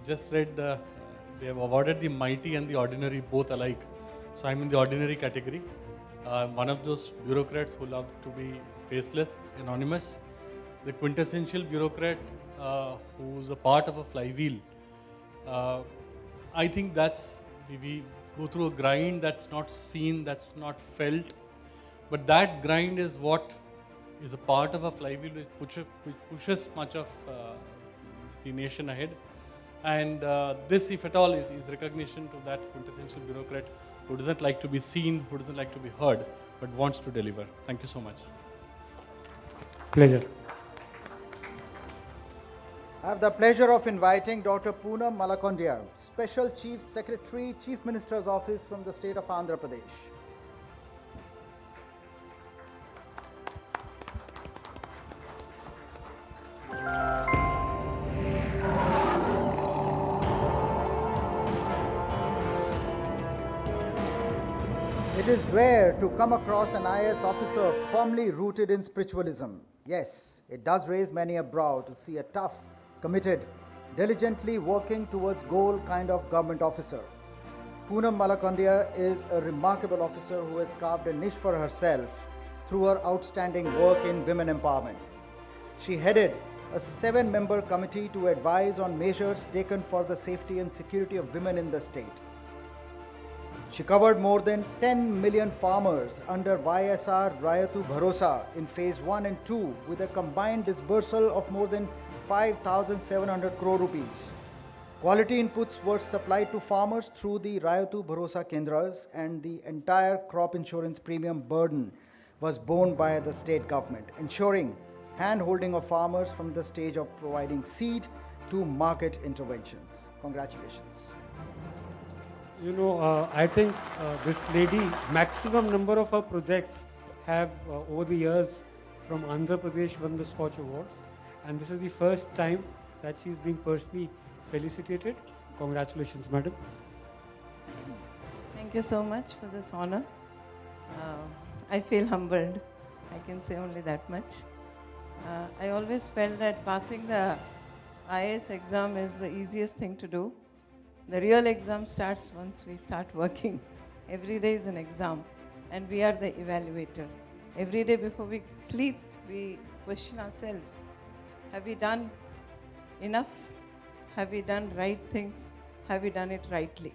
just read they have awarded the mighty and the ordinary both alike. So I'm in the ordinary category. I'm one of those bureaucrats who love to be faceless, anonymous. The quintessential bureaucrat who's a part of a flywheel. I think that's, we go through a grind that's not seen, that's not felt. But that grind is what is a part of a flywheel which pushes much of the nation ahead. And this, if at all, is recognition to that quintessential bureaucrat who doesn't like to be seen, who doesn't like to be heard, but wants to deliver. Thank you so much. Pleasure. I have the pleasure of inviting Dr. Poonam Malakondia, Special Chief Secretary, Chief Minister's Office from the state of Andhra Pradesh. It is rare to come across an IAS officer firmly rooted in spiritualism. Yes, it does raise many a brow to see a tough, committed, diligently working towards goal kind of government officer. Poonam Malakondia is a remarkable officer who has carved a niche for herself through her outstanding work in women empowerment. She headed a 7-member committee to advise on measures taken for the safety and security of women in the state. She covered more than 10 million farmers under YSR Rayatu Bharosa in phase 1 and 2 with a combined disbursal of more than 5,700 crore rupees. Quality inputs were supplied to farmers through the Rayatu Bharosa Kendras, and the entire crop insurance premium burden was borne by the state government, ensuring hand-holding of farmers from the stage of providing seed to market interventions. Congratulations. I think this lady, maximum number of her projects have over the years from Andhra Pradesh won the SKOCH Awards, and this is the first time that she's being personally felicitated. Congratulations, madam. Thank you so much for this honor. I feel humbled. I can say only that much. I always felt that passing the IAS exam is the easiest thing to do. The real exam starts once we start working. Every day is an exam, and we are the evaluator. Every day before we sleep, we question ourselves. Have we done enough? Have we done right things? Have we done it rightly?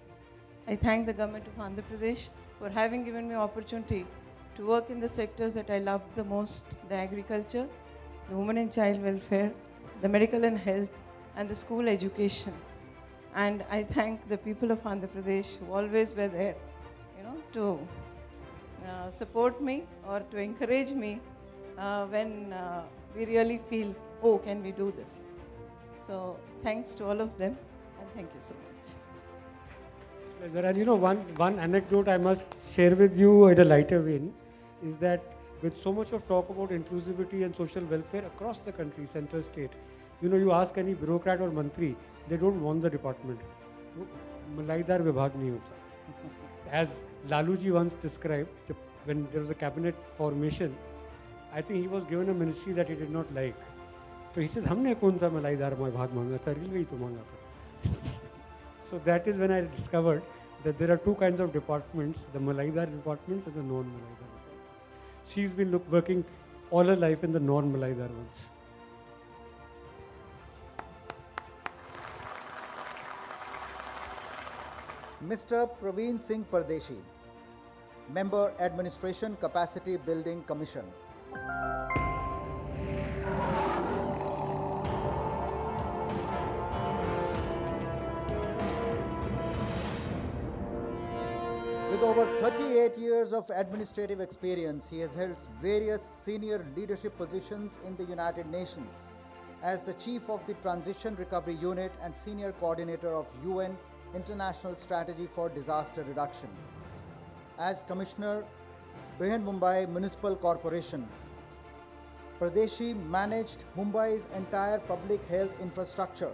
I thank the government of Andhra Pradesh for having given me opportunity to work in the sectors that I love the most: the agriculture, the women and child welfare, the medical and health, and the school education. And I thank the people of Andhra Pradesh who always were there, to support me or to encourage me when we really feel, oh, can we do this? So thanks to all of them, and thank you so much. Pleasure. And one anecdote I must share with you in a lighter vein is that with so much of talk about inclusivity and social welfare across the country, center, state. You ask any bureaucrat or mantri, they don't want the department. Malaidar vibhag nahi hota. As Laluji once described, when there was a cabinet formation, I think he was given a ministry that he did not like. So he said, "Humne kaun sa malaidar vibhag manga tha? Railway hi to manga tha." So that is when I discovered that there are two kinds of departments: the malaidar departments and the non-malaidar departments. She's been working all her life in the non-malaidar ones. Mr. Praveen Singh Pardeshi, Member Administration Capacity Building Commission. With over 38 years of administrative experience, he has held various senior leadership positions in the United Nations as the Chief of the Transition Recovery Unit and Senior Coordinator of UN International Strategy for Disaster Reduction. As Commissioner, Brihan Mumbai Municipal Corporation, Pradeshi managed Mumbai's entire public health infrastructure.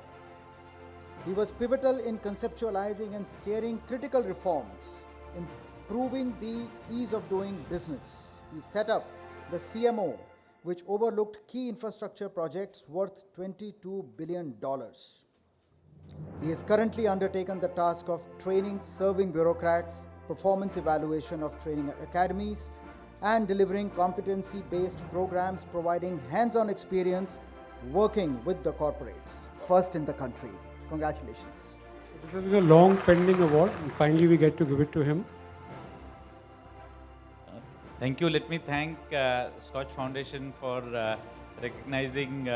He was pivotal in conceptualizing and steering critical reforms, improving the ease of doing business. He set up the CMO, which overlooked key infrastructure projects worth $22 billion. He has currently undertaken the task of training serving bureaucrats, performance evaluation of training academies, and delivering competency-based programs providing hands-on experience working with the corporates, first in the country. Congratulations. This has been a long pending award, and finally we get to give it to him. Thank you. Let me thank Scotch Foundation for recognizing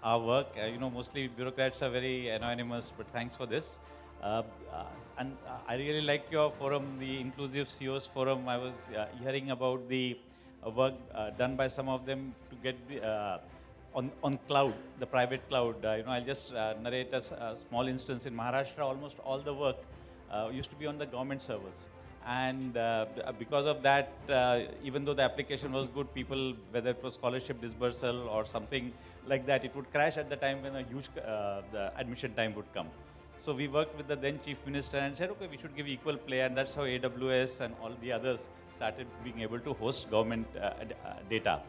our work. Mostly bureaucrats are very anonymous, but thanks for this. And I really like your forum, the Inclusive CEOs Forum. I was hearing about the work done by some of them to get the, on cloud, the private cloud. I'll just narrate a small instance. In Maharashtra, almost all the work used to be on the government servers. And because of that, even though the application was good, people, whether it was scholarship dispersal or something like that, it would crash at the time when a huge the admission time would come. So we worked with the then Chief Minister and said, okay, we should give equal play, and that's how AWS and all the others started being able to host government data.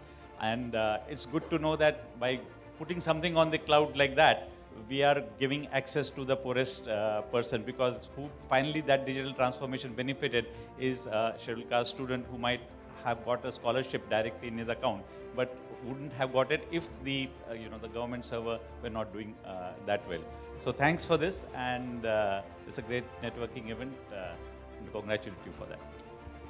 And it's good to know that by putting something on the cloud like that, we are giving access to the poorest person, because who finally that digital transformation benefited is a scheduled caste student who might have got a scholarship directly in his account, but wouldn't have got it if the the government server were not doing that well. So thanks for this, and it's a great networking event, and congratulate you for that.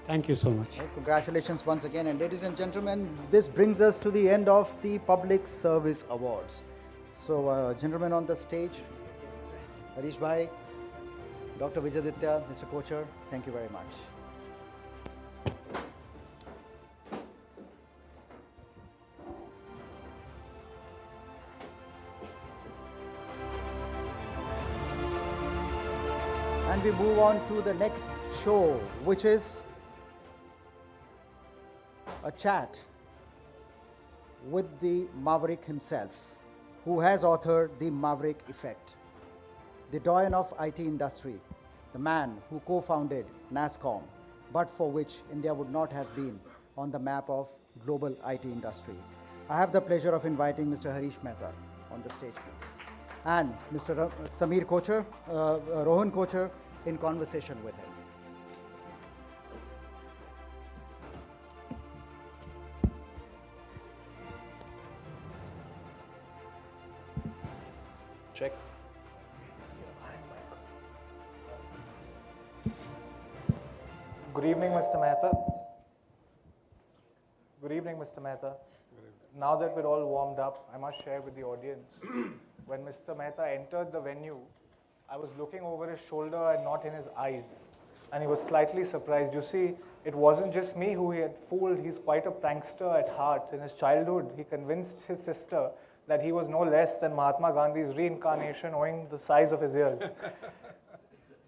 Thank you so much. Well, congratulations once again, and ladies and gentlemen, this brings us to the end of the Public Service Awards. So, gentlemen on the stage, Harish Bhai, Dr. Vijayaditya, Mr. Kocher, thank you very much. And we move on to the next show, which is a chat with the Maverick himself, who has authored The Maverick Effect, the doyen of IT industry, the man who co-founded NASSCOM, but for which India would not have been on the map of global IT industry. I have the pleasure of inviting Mr. Harish Mehta on the stage, please, and Mr. Samir Kocher, Rohan Kocher, in conversation with him. Check. Good evening, Mr. Mehta. Good evening, Mr. Mehta. Now that we're all warmed up, I must share with the audience. When Mr. Mehta entered the venue, I was looking over his shoulder and not in his eyes. And he was slightly surprised. You see, it wasn't just me who he had fooled. He's quite a prankster at heart. In his childhood, he convinced his sister that he was no less than Mahatma Gandhi's reincarnation, owing the size of his ears.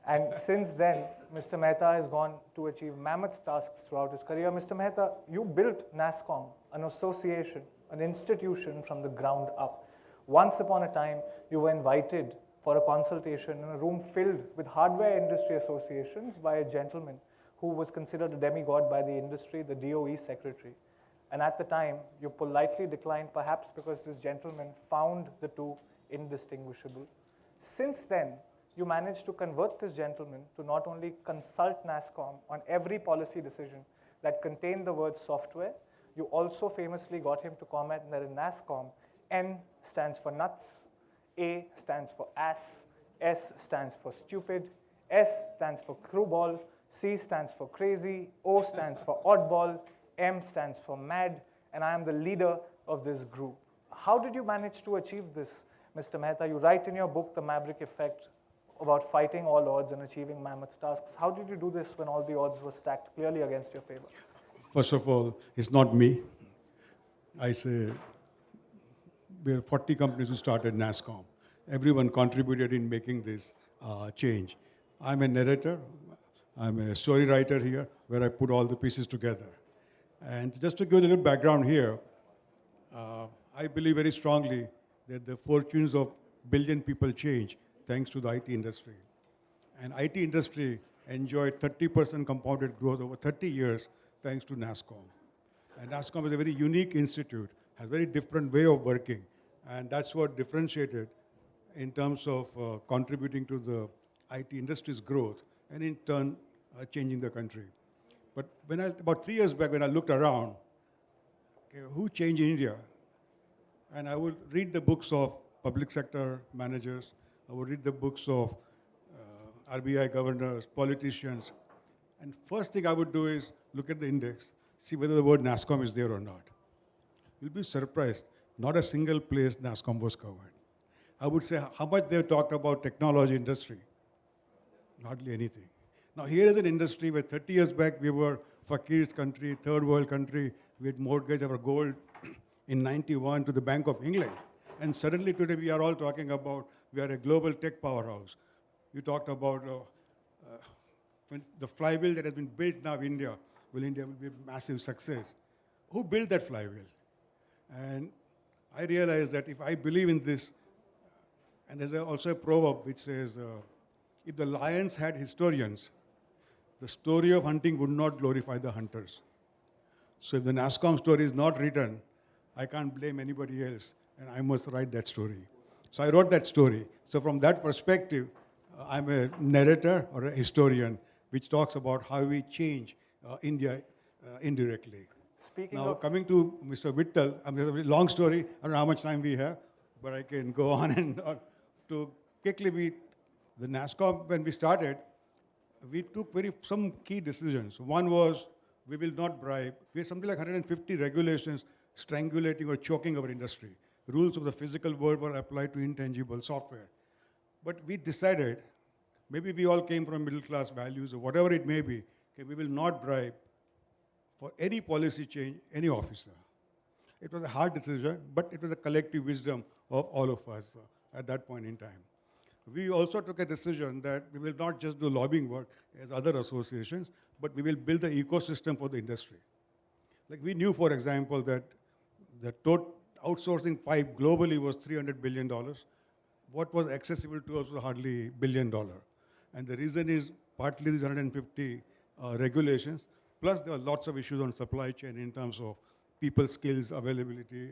And since then, Mr. Mehta has gone to achieve mammoth tasks throughout his career. Mr. Mehta, you built NASSCOM, an association, an institution from the ground up. Once upon a time, you were invited for a consultation in a room filled with hardware industry associations by a gentleman who was considered a demigod by the industry, the DOE secretary. And at the time, you politely declined, perhaps because this gentleman found the two indistinguishable. Since then, you managed to convert this gentleman to not only consult NASSCOM on every policy decision that contained the word software, you also famously got him to comment that in NASSCOM, N stands for nuts, A stands for ass, S stands for stupid, S stands for screwball, C stands for crazy, O stands for oddball, M stands for mad, and I am the leader of this group. How did you manage to achieve this, Mr. Mehta? You write in your book, The Maverick Effect, about fighting all odds and achieving mammoth tasks. How did you do this when all the odds were stacked clearly against your favor? First of all, it's not me. I say there are 40 companies who started NASSCOM. Everyone contributed in making this change. I'm a narrator. I'm a story writer here, where I put all the pieces together. And just to give a little background here, I believe very strongly that the fortunes of billion people change thanks to the IT industry. And IT industry enjoyed 30% compounded growth over 30 years thanks to NASSCOM. And NASSCOM is a very unique institute, has a very different way of working. And that's what differentiated in terms of contributing to the IT industry's growth and in turn changing the country. But about 3 years back, when I looked around, okay, who changed in India? And I would read the books of public sector managers, I would read the books of RBI governors, politicians, and first thing I would do is look at the index, see whether the word NASSCOM is there or not. You'll be surprised, not a single place NASSCOM was covered. I would say how much they talked about technology industry. Hardly anything. Now here is an industry where 30 years back we were Fakir's country, third world country. We had mortgaged our gold in 91 to the Bank of England. And suddenly today we are all talking about we are a global tech powerhouse. You talked about the flywheel that has been built now in India. Well, India will be a massive success. Who built that flywheel? And I realized that if I believe in this, and there's also a proverb which says, if the lions had historians, the story of hunting would not glorify the hunters. So if the NASSCOM story is not written, I can't blame anybody else, and I must write that story. So I wrote that story. So from that perspective, I'm a narrator or a historian, which talks about how we change India indirectly. Coming to Mr. Vittal, I mean, it's a very long story. I don't know how much time we have, but I can go on and on. To quickly, the NASSCOM, when we started, we took some key decisions. One was we will not bribe. We had something like 150 regulations strangulating or choking our industry. Rules of the physical world were applied to intangible software. But we decided, maybe we all came from middle class values or whatever it may be, okay, we will not bribe for any policy change, any officer. It was a hard decision, but it was a collective wisdom of all of us at that point in time. We also took a decision that we will not just do lobbying work as other associations, but we will build the ecosystem for the industry. Like we knew, for example, that the total outsourcing pipe globally was $300 billion. What was accessible to us was hardly $1 billion. And the reason is partly these 150 regulations, plus there were lots of issues on supply chain in terms of people skills, availability,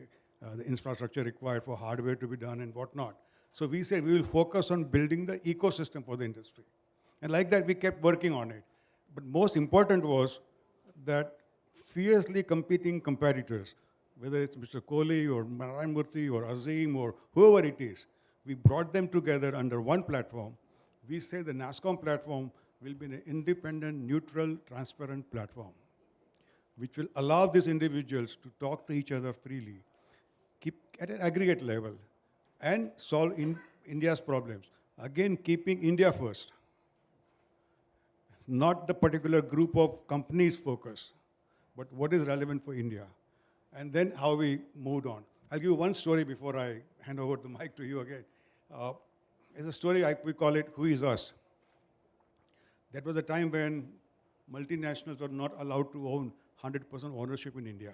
the infrastructure required for hardware to be done and whatnot. So we said we will focus on building the ecosystem for the industry. And like that, we kept working on it. But most important was that fiercely competing competitors, whether it's Mr. Kohli or Narayan Murthy or Azim or whoever it is, we brought them together under one platform. We say the NASSCOM platform will be an independent, neutral, transparent platform, which will allow these individuals to talk to each other freely, keep at an aggregate level, and solve India's problems. Again, keeping India first, not the particular group of companies focus, but what is relevant for India. And then how we moved on. I'll give you one story before I hand over the mic to you again. It's a story, we call it, Who is Us? That was a time when multinationals were not allowed to own 100% ownership in India.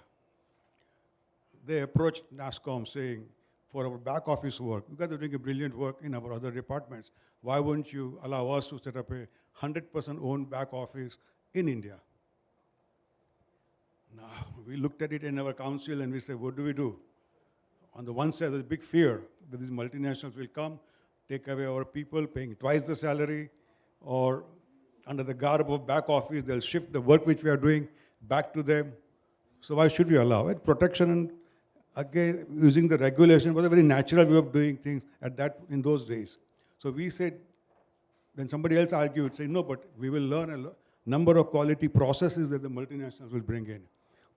They approached NASSCOM saying, for our back office work, you guys are doing a brilliant work in our other departments. Why won't you allow us to set up a 100% owned back office in India? Now, we looked at it in our council and we said, what do we do? On the one side, there's a big fear that these multinationals will come, take away our people, paying twice the salary, or under the garb of back office, they'll shift the work which we are doing back to them. So why should we allow it? Protection and again, using the regulation was a very natural way of doing things in those days. So we said, then somebody else argued, saying, no, but we will learn a number of quality processes that the multinationals will bring in.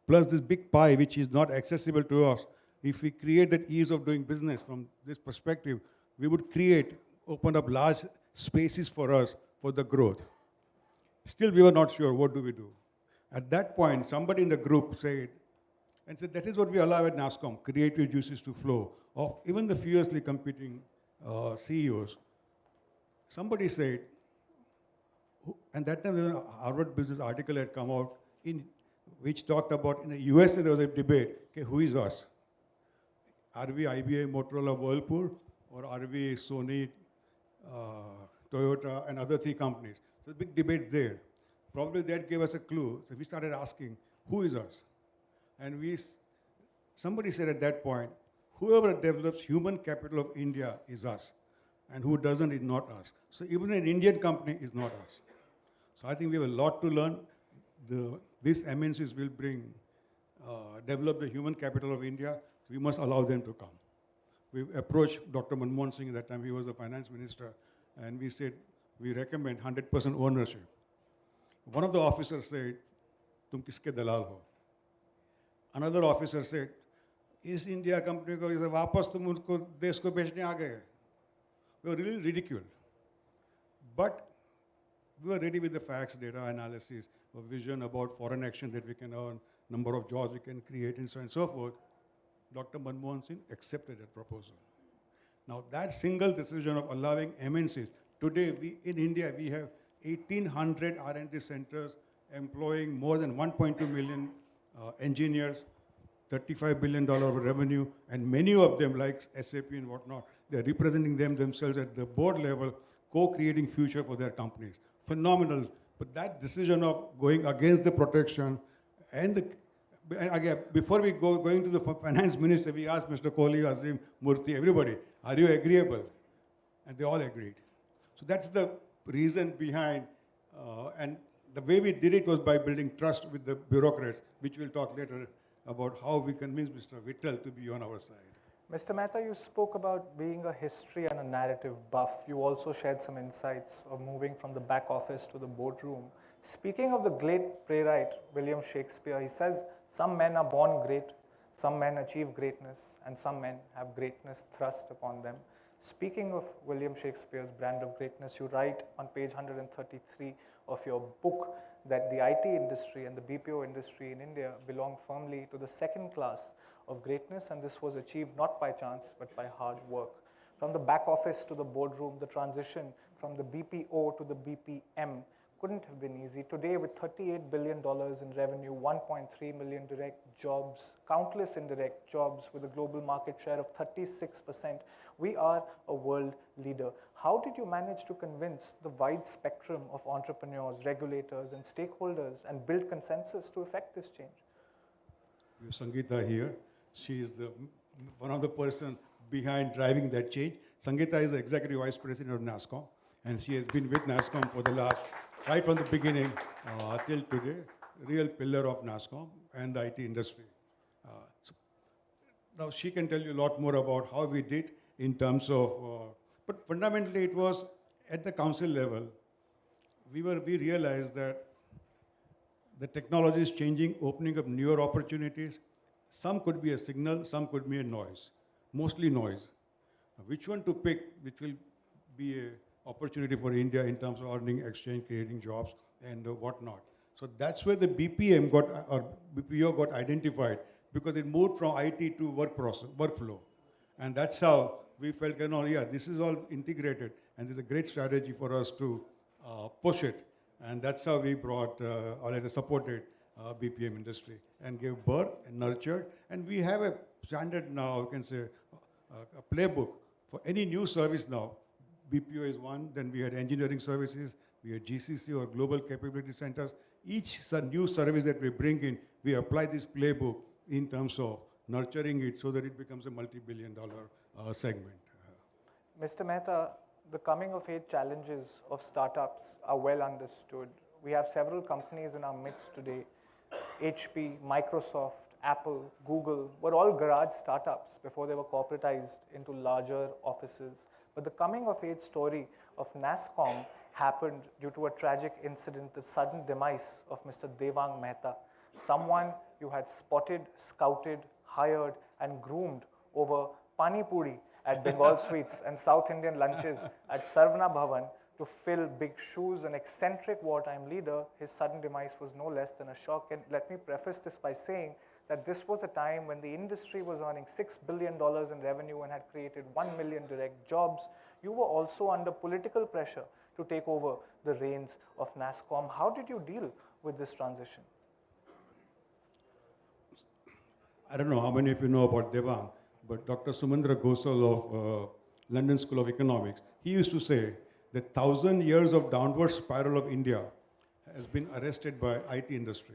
Plus this big pie, which is not accessible to us. If we create that ease of doing business from this perspective, we would open up large spaces for us for the growth. Still, we were not sure, what do we do? At that point, somebody in the group said, that is what we allow at NASSCOM, creative juices to flow, of even the fiercely competing CEOs. Somebody said, and that time a Harvard Business article had come out which talked about, in the USA there was a debate, okay, who is us? Are we IBM, Motorola, Whirlpool, or are we Sony, Toyota, and other three companies? So a big debate there. Probably that gave us a clue. So we started asking, who is us? And somebody said at that point, whoever develops human capital of India is us, and who doesn't is not us. So even an Indian company is not us. So I think we have a lot to learn. These MNCs will develop the human capital of India, so we must allow them to come. We approached Dr. Manmohan Singh at that time, he was the finance minister, and we said, we recommend 100% ownership. One of the officers said, tum kiske dalal ho? Another officer said, East India company ko वापस तुम उनको देश को बेचने आ गए. We were really ridiculed. But we were ready with the facts, data analysis, a vision about foreign action that we can earn, number of jobs we can create, and so on and so forth. Dr. Manmohan Singh accepted that proposal. Now that single decision of allowing MNCs, today in India we have 1,800 R&D centers employing more than 1.2 million engineers, $35 billion of revenue, and many of them, like SAP and whatnot, they're representing themselves at the board level, co-creating future for their companies. Phenomenal. But that decision of going against the protection and again, before we going to the finance minister, we asked Mr. Kohli, Azim, Murthy, everybody, are you agreeable? And they all agreed. So that's the reason behind, and the way we did it was by building trust with the bureaucrats, which we'll talk later about how we convinced Mr. Vittal to be on our side. Mr. Mehta, you spoke about being a history and a narrative buff. You also shared some insights of moving from the back office to the boardroom. Speaking of the great playwright, William Shakespeare, he says, some men are born great, some men achieve greatness, and some men have greatness thrust upon them. Speaking of William Shakespeare's brand of greatness, you write on page 133 of your book that the IT industry and the BPO industry in India belong firmly to the second class of greatness, and this was achieved not by chance but by hard work. From the back office to the boardroom, the transition from the BPO to the BPM couldn't have been easy. Today, with $38 billion in revenue, 1.3 million direct jobs, countless indirect jobs with a global market share of 36%, we are a world leader. How did you manage to convince the wide spectrum of entrepreneurs, regulators, and stakeholders and build consensus to effect this change? We have Sangeeta here. She is one of the person behind driving that change. Sangeeta is the Executive Vice President of NASSCOM, and she has been with NASSCOM for the last, right from the beginning till today, real pillar of NASSCOM and the IT industry. Now she can tell you a lot more about how we did in terms of, but fundamentally it was at the council level, we realized that the technology is changing, opening up newer opportunities. Some could be a signal, some could be a noise, mostly noise. Which one to pick, which will be an opportunity for India in terms of earning, exchange, creating jobs, and whatnot. So that's where the BPO got identified, because it moved from IT to workflow. And that's how we felt, this is all integrated, and there's a great strategy for us to push it. And that's how we brought, or rather supported BPM industry and gave birth and nurtured. And we have a standard now, you can say, a playbook for any new service now. BPO is one, then we had engineering services, we had GCC or Global Capability Centers. Each new service that we bring in, we apply this playbook in terms of nurturing it so that it becomes a multi-billion-dollar segment. Mr. Mehta, the coming of age challenges of startups are well understood. We have several companies in our midst today. HP, Microsoft, Apple, Google were all garage startups before they were corporatized into larger offices. But the coming of age story of NASSCOM happened due to a tragic incident, the sudden demise of Mr. Devang Mehta, someone you had spotted, scouted, hired, and groomed over Pani Puri at Bengal Sweets and South Indian lunches at Sarvana Bhavan to fill big shoes. An eccentric wartime leader, his sudden demise was no less than a shock. And let me preface this by saying that this was a time when the industry was earning $6 billion in revenue and had created 1 million direct jobs. You were also under political pressure to take over the reins of NASSCOM. How did you deal with this transition? I don't know how many of you know about Devang, but Dr. Sumendra Gosal of London School of Economics, he used to say that 1,000 years of downward spiral of India has been arrested by IT industry.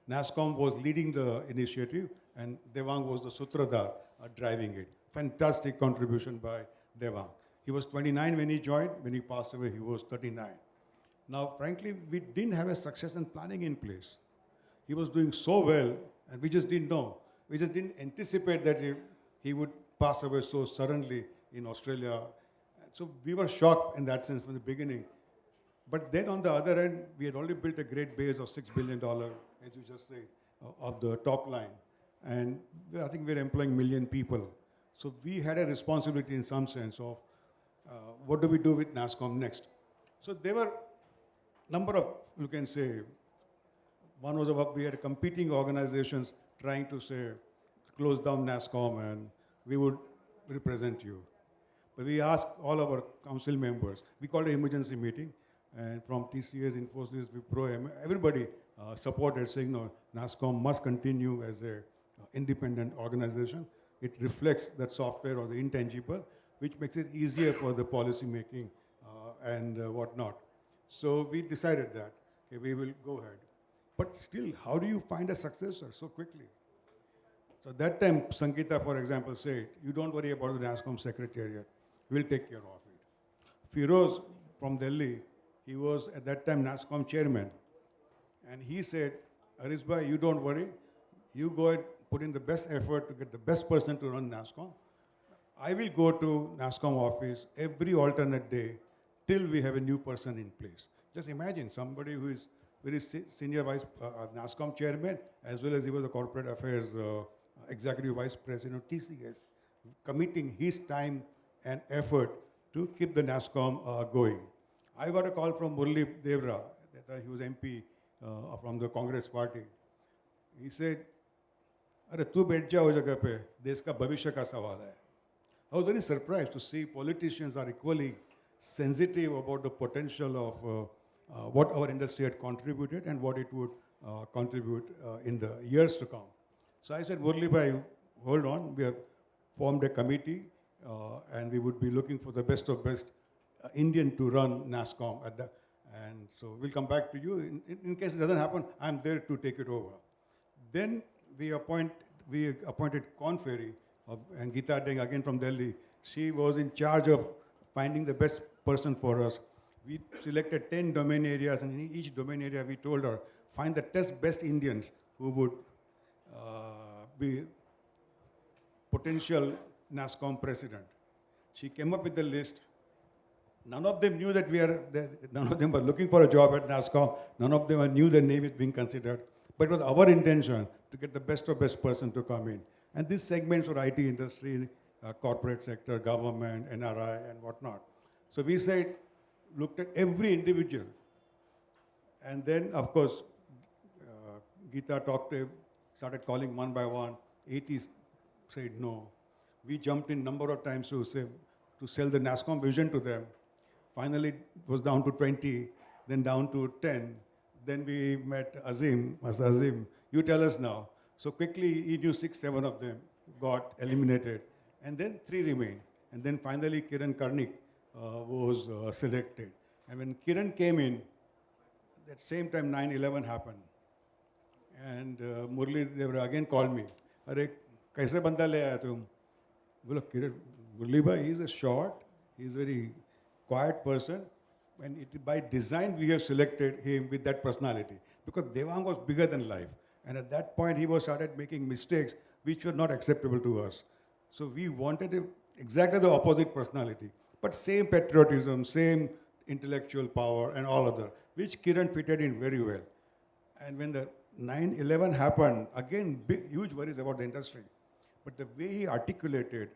NASSCOM was leading the initiative and Devang was the Sutradhar driving it. Fantastic contribution by Devang. He was 29 when he joined. When he passed away, he was 39. Now, frankly, we didn't have a succession planning in place. He was doing so well, and we just didn't know. We just didn't anticipate that he would pass away so suddenly in Australia. So we were shocked in that sense from the beginning. But then on the other end, we had already built a great base of $6 billion, as you just said, of the top line. And I think we're employing 1 million people. So we had a responsibility in some sense of what do we do with NASSCOM next? So there were a number of, you can say, one was about we had competing organizations trying to say, close down NASSCOM and we would represent you. But we asked all our council members, we called an emergency meeting, and from TCS, Infosys, Wipro, everybody supported saying, no, NASSCOM must continue as an independent organization. It reflects that software or the intangible, which makes it easier for the policy making and whatnot. So we decided that, okay, we will go ahead. But still, how do you find a successor so quickly? So that time, Sangeeta, for example, said, you don't worry about the NASSCOM secretariat. We'll take care of it. Firoz from Delhi, he was at that time NASSCOM chairman. And he said, Arisbhai, you don't worry. You go and put in the best effort to get the best person to run NASSCOM. I will go to NASSCOM office every alternate day till we have a new person in place. Just imagine somebody who is very senior vice NASSCOM chairman, as well as he was a corporate affairs executive vice president of TCS, committing his time and effort to keep the NASSCOM going. I got a call from Murli Devra, he was MP from the Congress party. He said, "Arey, tu बैठ जा उस जगह पे, देश का भविष्य का सवाल है." I was very surprised to see politicians are equally sensitive about the potential of what our industry had contributed and what it would contribute in the years to come. So I said, Murli bhai, hold on, we have formed a committee and we would be looking for the best of best Indian to run NASSCOM at that. And so we'll come back to you. In case it doesn't happen, I'm there to take it over. Then we appointed Conferry and Geeta Deng, again from Delhi. She was in charge of finding the best person for us. We selected 10 domain areas, and in each domain area we told her, find the 10 best Indians who would be potential NASSCOM president. She came up with the list. None of them knew that none of them were looking for a job at NASSCOM. None of them knew their name is being considered. But it was our intention to get the best of best person to come in. And these segments were IT industry, corporate sector, government, NRI, and whatnot. So we said, looked at every individual. And then, of course, Geeta started calling one by one. 80 said no. We jumped in number of times to sell the NASSCOM vision to them. Finally, it was down to 20. then down to 10. Then we met Azim. Master Azim, you tell us now. So quickly, he knew 6, 7 of them got eliminated. And then 3 remained. And then finally, Kiran Karnik was selected. And when Kiran came in, that same time 9/11 happened. And Murli Devra again called me. Arey, kaise banda le aaya tum? Bola, Kiran, Murli bhai, he's a short, he's a very quiet person. And by design, we have selected him with that personality. Because Devang was bigger than life. And at that point, he was started making mistakes which were not acceptable to us. So we wanted exactly the opposite personality. But same patriotism, same intellectual power and all other, which Kiran fitted in very well. And when the 9/11 happened, again, huge worries about the industry. But the way he articulated,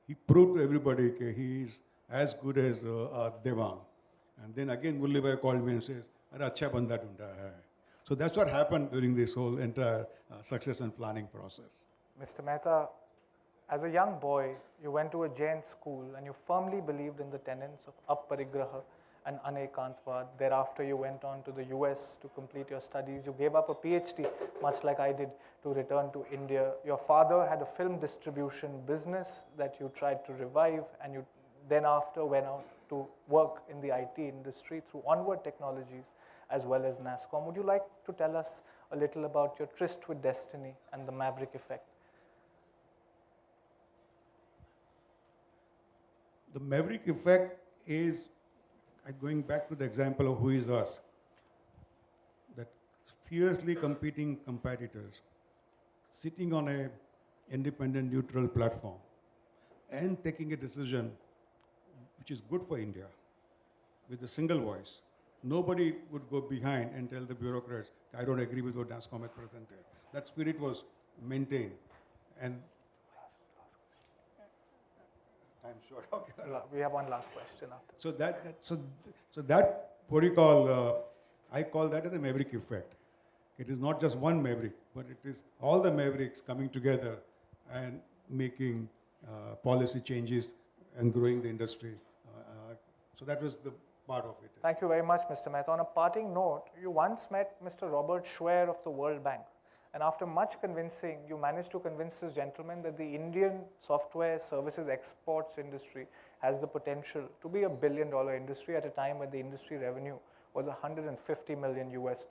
he proved to everybody that he is as good as Devang. And then again, Murli bhai called me and says, "Arey, acha banda dhunda hai." So that's what happened during this whole entire succession planning process. Mr. Mehta, as a young boy, you went to a Jain school and you firmly believed in the tenets of aparigraha and anekantvad. Thereafter, you went on to the US to complete your studies. You gave up a PhD, much like I did, to return to India. Your father had a film distribution business that you tried to revive, and you then after went out to work in the IT industry through Onward Technologies as well as NASSCOM. Would you like to tell us a little about your tryst with destiny and the Maverick effect? The Maverick effect is, going back to the example of Who Is Us, that fiercely competing competitors sitting on a independent, neutral platform and taking a decision which is good for India with a single voice. Nobody would go behind and tell the bureaucrats, I don't agree with what NASSCOM has presented. That spirit was maintained. And I'm sure. Okay. We have one last question after. So that what do you call? I call that as a Maverick effect. It is not just one Maverick, but it is all the Mavericks coming together and making policy changes and growing the industry. So that was the part of it. Thank you very much, Mr. Mehta. On a parting note, you once met Mr. Robert Schwer of the World Bank. And after much convincing, you managed to convince this gentleman that the Indian software services exports industry has the potential to be $1 billion industry at a time when the industry revenue was $150 million US.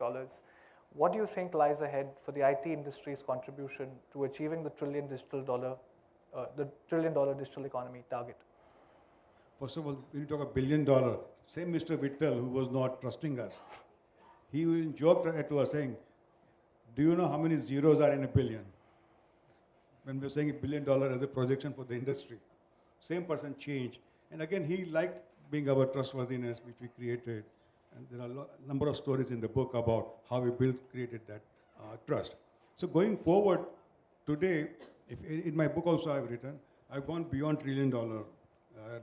What do you think lies ahead for the IT industry's contribution to achieving the trillion dollar digital economy target? First of all, when you talk $1 billion, same Mr. Vittal, who was not trusting us, he joked at us saying, do you know how many zeros are in a billion? When we're saying $1 billion as a projection for the industry. Same person changed. And again, he liked being our trustworthiness, which we created. And there are a number of stories in the book about how we created that trust. So going forward, today, in my book also I've written, I've gone beyond $1 trillion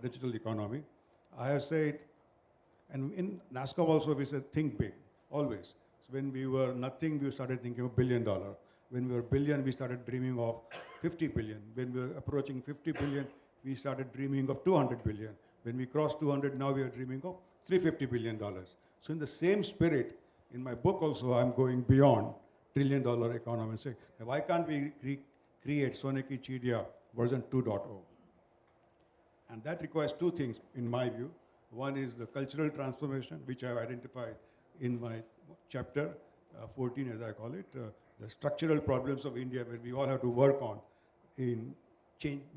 digital economy. I have said, and in NASSCOM also we said, think big, always. So when we were nothing, we started thinking of $1 billion. When we were billion, we started dreaming of 50 billion. When we were approaching 50 billion, we started dreaming of 200 billion. When we crossed 200, now we are dreaming of $350 billion. So in the same spirit, in my book also, I'm going beyond $1 trillion economy and saying, why can't we create Sone Ki Chidiya version 2.0? And that requires two things, in my view. One is the cultural transformation, which I've identified in my chapter 14, as I call it, the structural problems of India, where we all have to work on in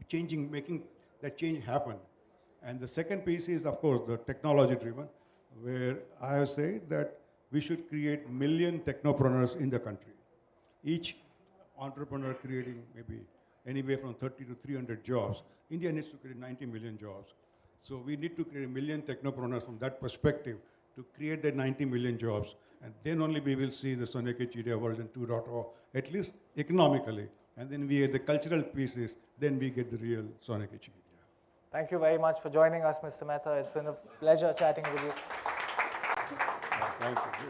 changing, making that change happen. And the second piece is, of course, the technology-driven, where I have said that we should create 1 million technopreneurs in the country. Each entrepreneur creating maybe anywhere from 30 to 300 jobs. India needs to create 90 million jobs. So we need to create 1 million technopreneurs from that perspective to create the 90 million jobs. And then only we will see the Sone Ki Chidiya version 2.0, at least economically. And then we get the cultural pieces, then we get the real Sone Ki Chidiya. Thank you very much for joining us, Mr. Mehta. It's been a pleasure chatting with you. Thank you.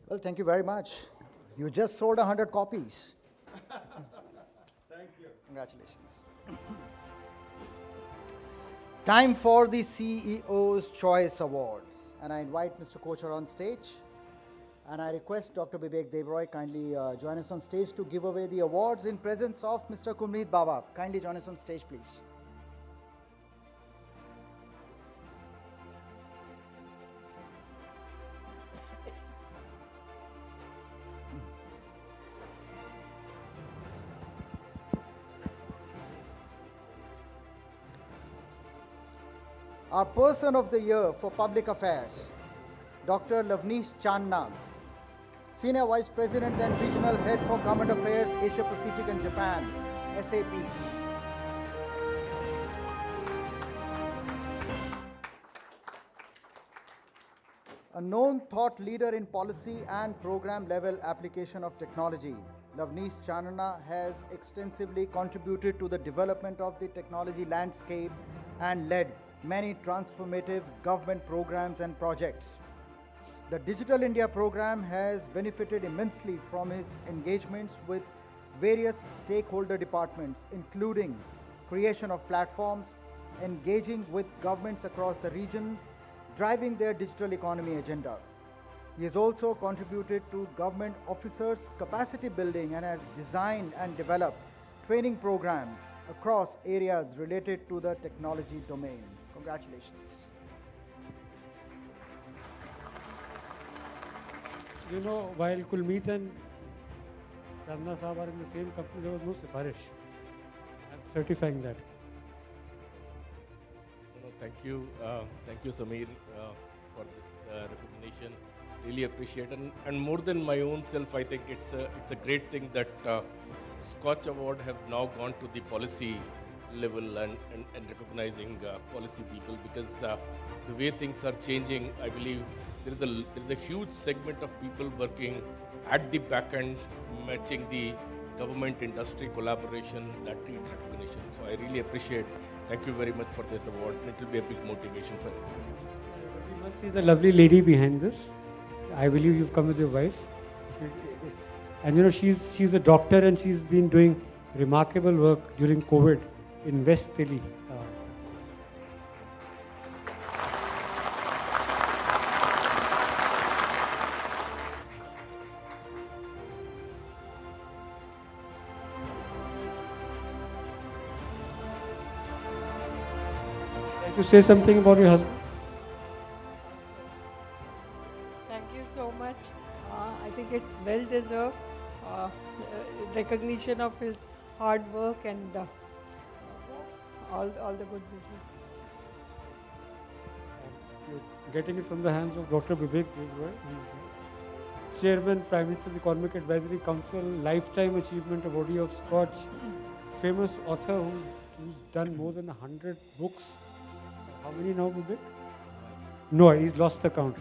Well, thank you very much. You just sold 100 copies. Thank you. Congratulations. Time for the CEO's Choice Awards. And I invite Mr. Kochar on stage. And I request Dr. Vivek Devroy kindly join us on stage to give away the awards in presence of Mr. Kumneet Bawa. Kindly join us on stage, please. Our Person of the Year for Public Affairs, Dr. Lavneesh Channa, Senior Vice President and Regional Head for Government Affairs, Asia Pacific and Japan, SAP. A known thought leader in policy and program level application of technology, Lavneesh Channa has extensively contributed to the development of the technology landscape and led many transformative government programs and projects. The Digital India program has benefited immensely from his engagements with various stakeholder departments, including creation of platforms, engaging with governments across the region, driving their digital economy agenda. He has also contributed to government officers' capacity building and has designed and developed training programs across areas related to the technology domain. Congratulations. You know, while Kulmeet and Channa Saab are in the same company, there was no Sifarish. I'm certifying that. Thank you, Sameer, for this recognition. Really appreciate it. And more than my own self, I think it's a great thing that SKOCH Award have now gone to the policy level and recognizing policy people, because the way things are changing, I believe there is a huge segment of people working at the back end, matching the government industry collaboration that need recognition. So I really appreciate. Thank you very much for this award. It will be a big motivation for you. You must see the lovely lady behind this. I believe you've come with your wife. And you know, she's a doctor and she's been doing remarkable work during COVID in West Delhi. To say something about your husband? Thank you so much. I think it's well deserved recognition of his hard work and all the good wishes. You're getting it from the hands of Dr. Vivek Devroy. He's Chairman, Prime Minister's Economic Advisory Council, Lifetime Achievement Awardee of SKOCH, famous author who's done more than 100 books. How many now, Vivek? No, he's lost the count.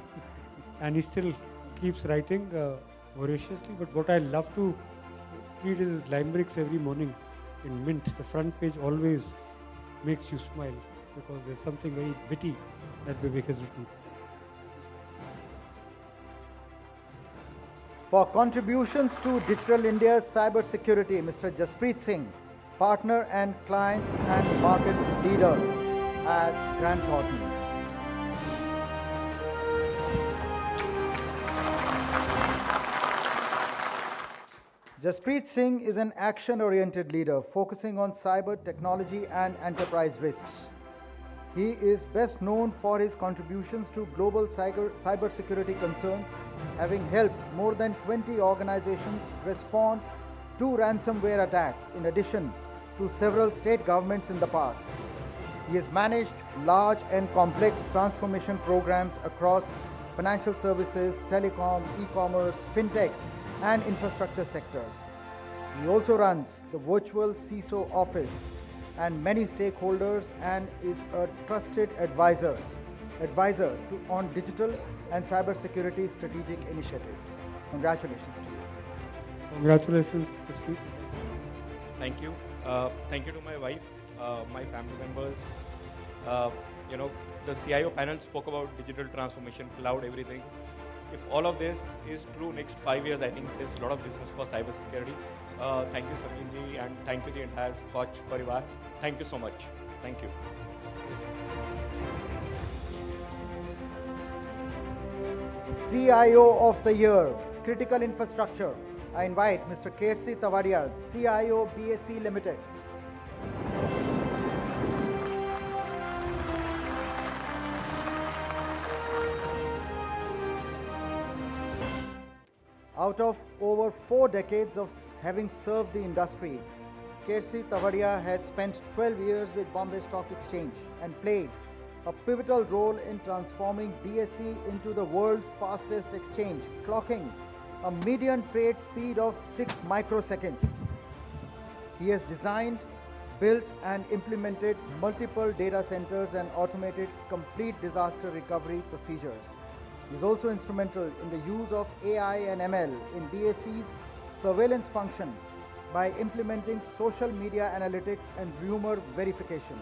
And he still keeps writing voraciously. But what I love to read is his limericks every morning in Mint. The front page always makes you smile because there's something very witty that Vivek has written. For contributions to Digital India's cyber security, Mr. Jaspreet Singh, partner and client and markets leader at Grant Thornton. Jaspreet Singh is an action-oriented leader focusing on cyber technology and enterprise risks. He is best known for his contributions to global cyber security concerns, having helped more than 20 organizations respond to ransomware attacks, in addition to several state governments in the past. He has managed large and complex transformation programs across financial services, telecom, e-commerce, fintech, and infrastructure sectors. He also runs the virtual CISO office and many stakeholders and is a trusted advisor on digital and cybersecurity strategic initiatives. Congratulations to you. Congratulations, Jaspreet. Thank you. Thank you to my wife, my family members. The CIO panel spoke about digital transformation, cloud, everything. if all of this is true next 5 years, I think there's a lot of business for cybersecurity. Thank you, Sameer ji, and thank you the entire Scotch Parivar. Thank you so much. Thank you. CIO of the Year, Critical Infrastructure. I invite Mr. Kersi Tavadia, CIO BSE Limited. Out of over 4 decades of having served the industry, Kersi Tavadia has spent 12 years with Bombay Stock Exchange and played a pivotal role in transforming BSE into the world's fastest exchange, clocking a median trade speed of 6 microseconds. He has designed, built and implemented multiple data centers and automated complete disaster recovery procedures. He is also instrumental in the use of AI and ML in BSE's surveillance function by implementing social media analytics and rumor verification.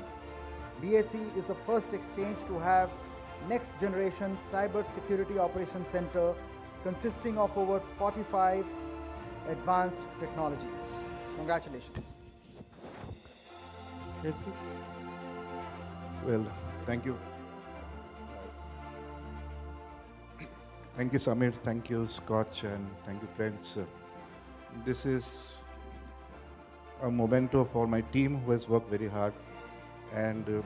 BSE is the first exchange to have next generation cyber security operations center consisting of over 45 advanced technologies. Congratulations. Well, thank you. Thank you, Samir. Thank you, Scotch, and thank you, friends. This is a memento for my team who has worked very hard, and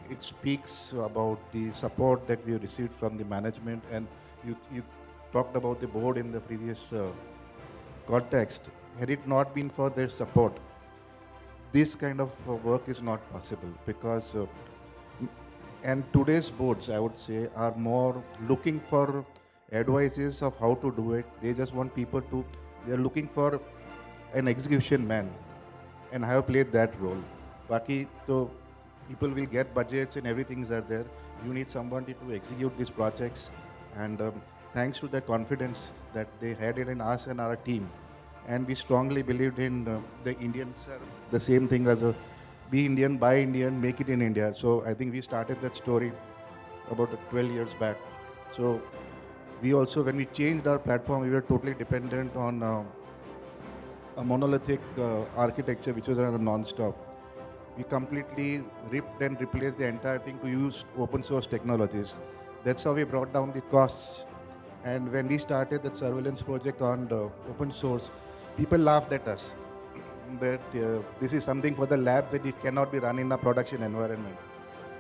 it speaks about the support that we have received from the management. And you talked about the board in the previous context. Had it not been for their support, this kind of work is not possible, because and today's boards, I would say, are more looking for advices of how to do it. They just want people to, they are looking for an execution man, and I have played that role. Baki, so people will get budgets and everything are there. You need somebody to execute these projects, and thanks to the confidence that they had in us and our team, and we strongly believed in the Indians are the same thing as a be Indian, buy Indian, make it in India. So I think we started that story about 12 years back. So we also, when we changed our platform, we were totally dependent on a monolithic architecture, which was a non-stop. We completely ripped and replaced the entire thing to use open source technologies. That's how we brought down the costs. And when we started the surveillance project on the open source, people laughed at us that this is something for the labs, that it cannot be run in a production environment.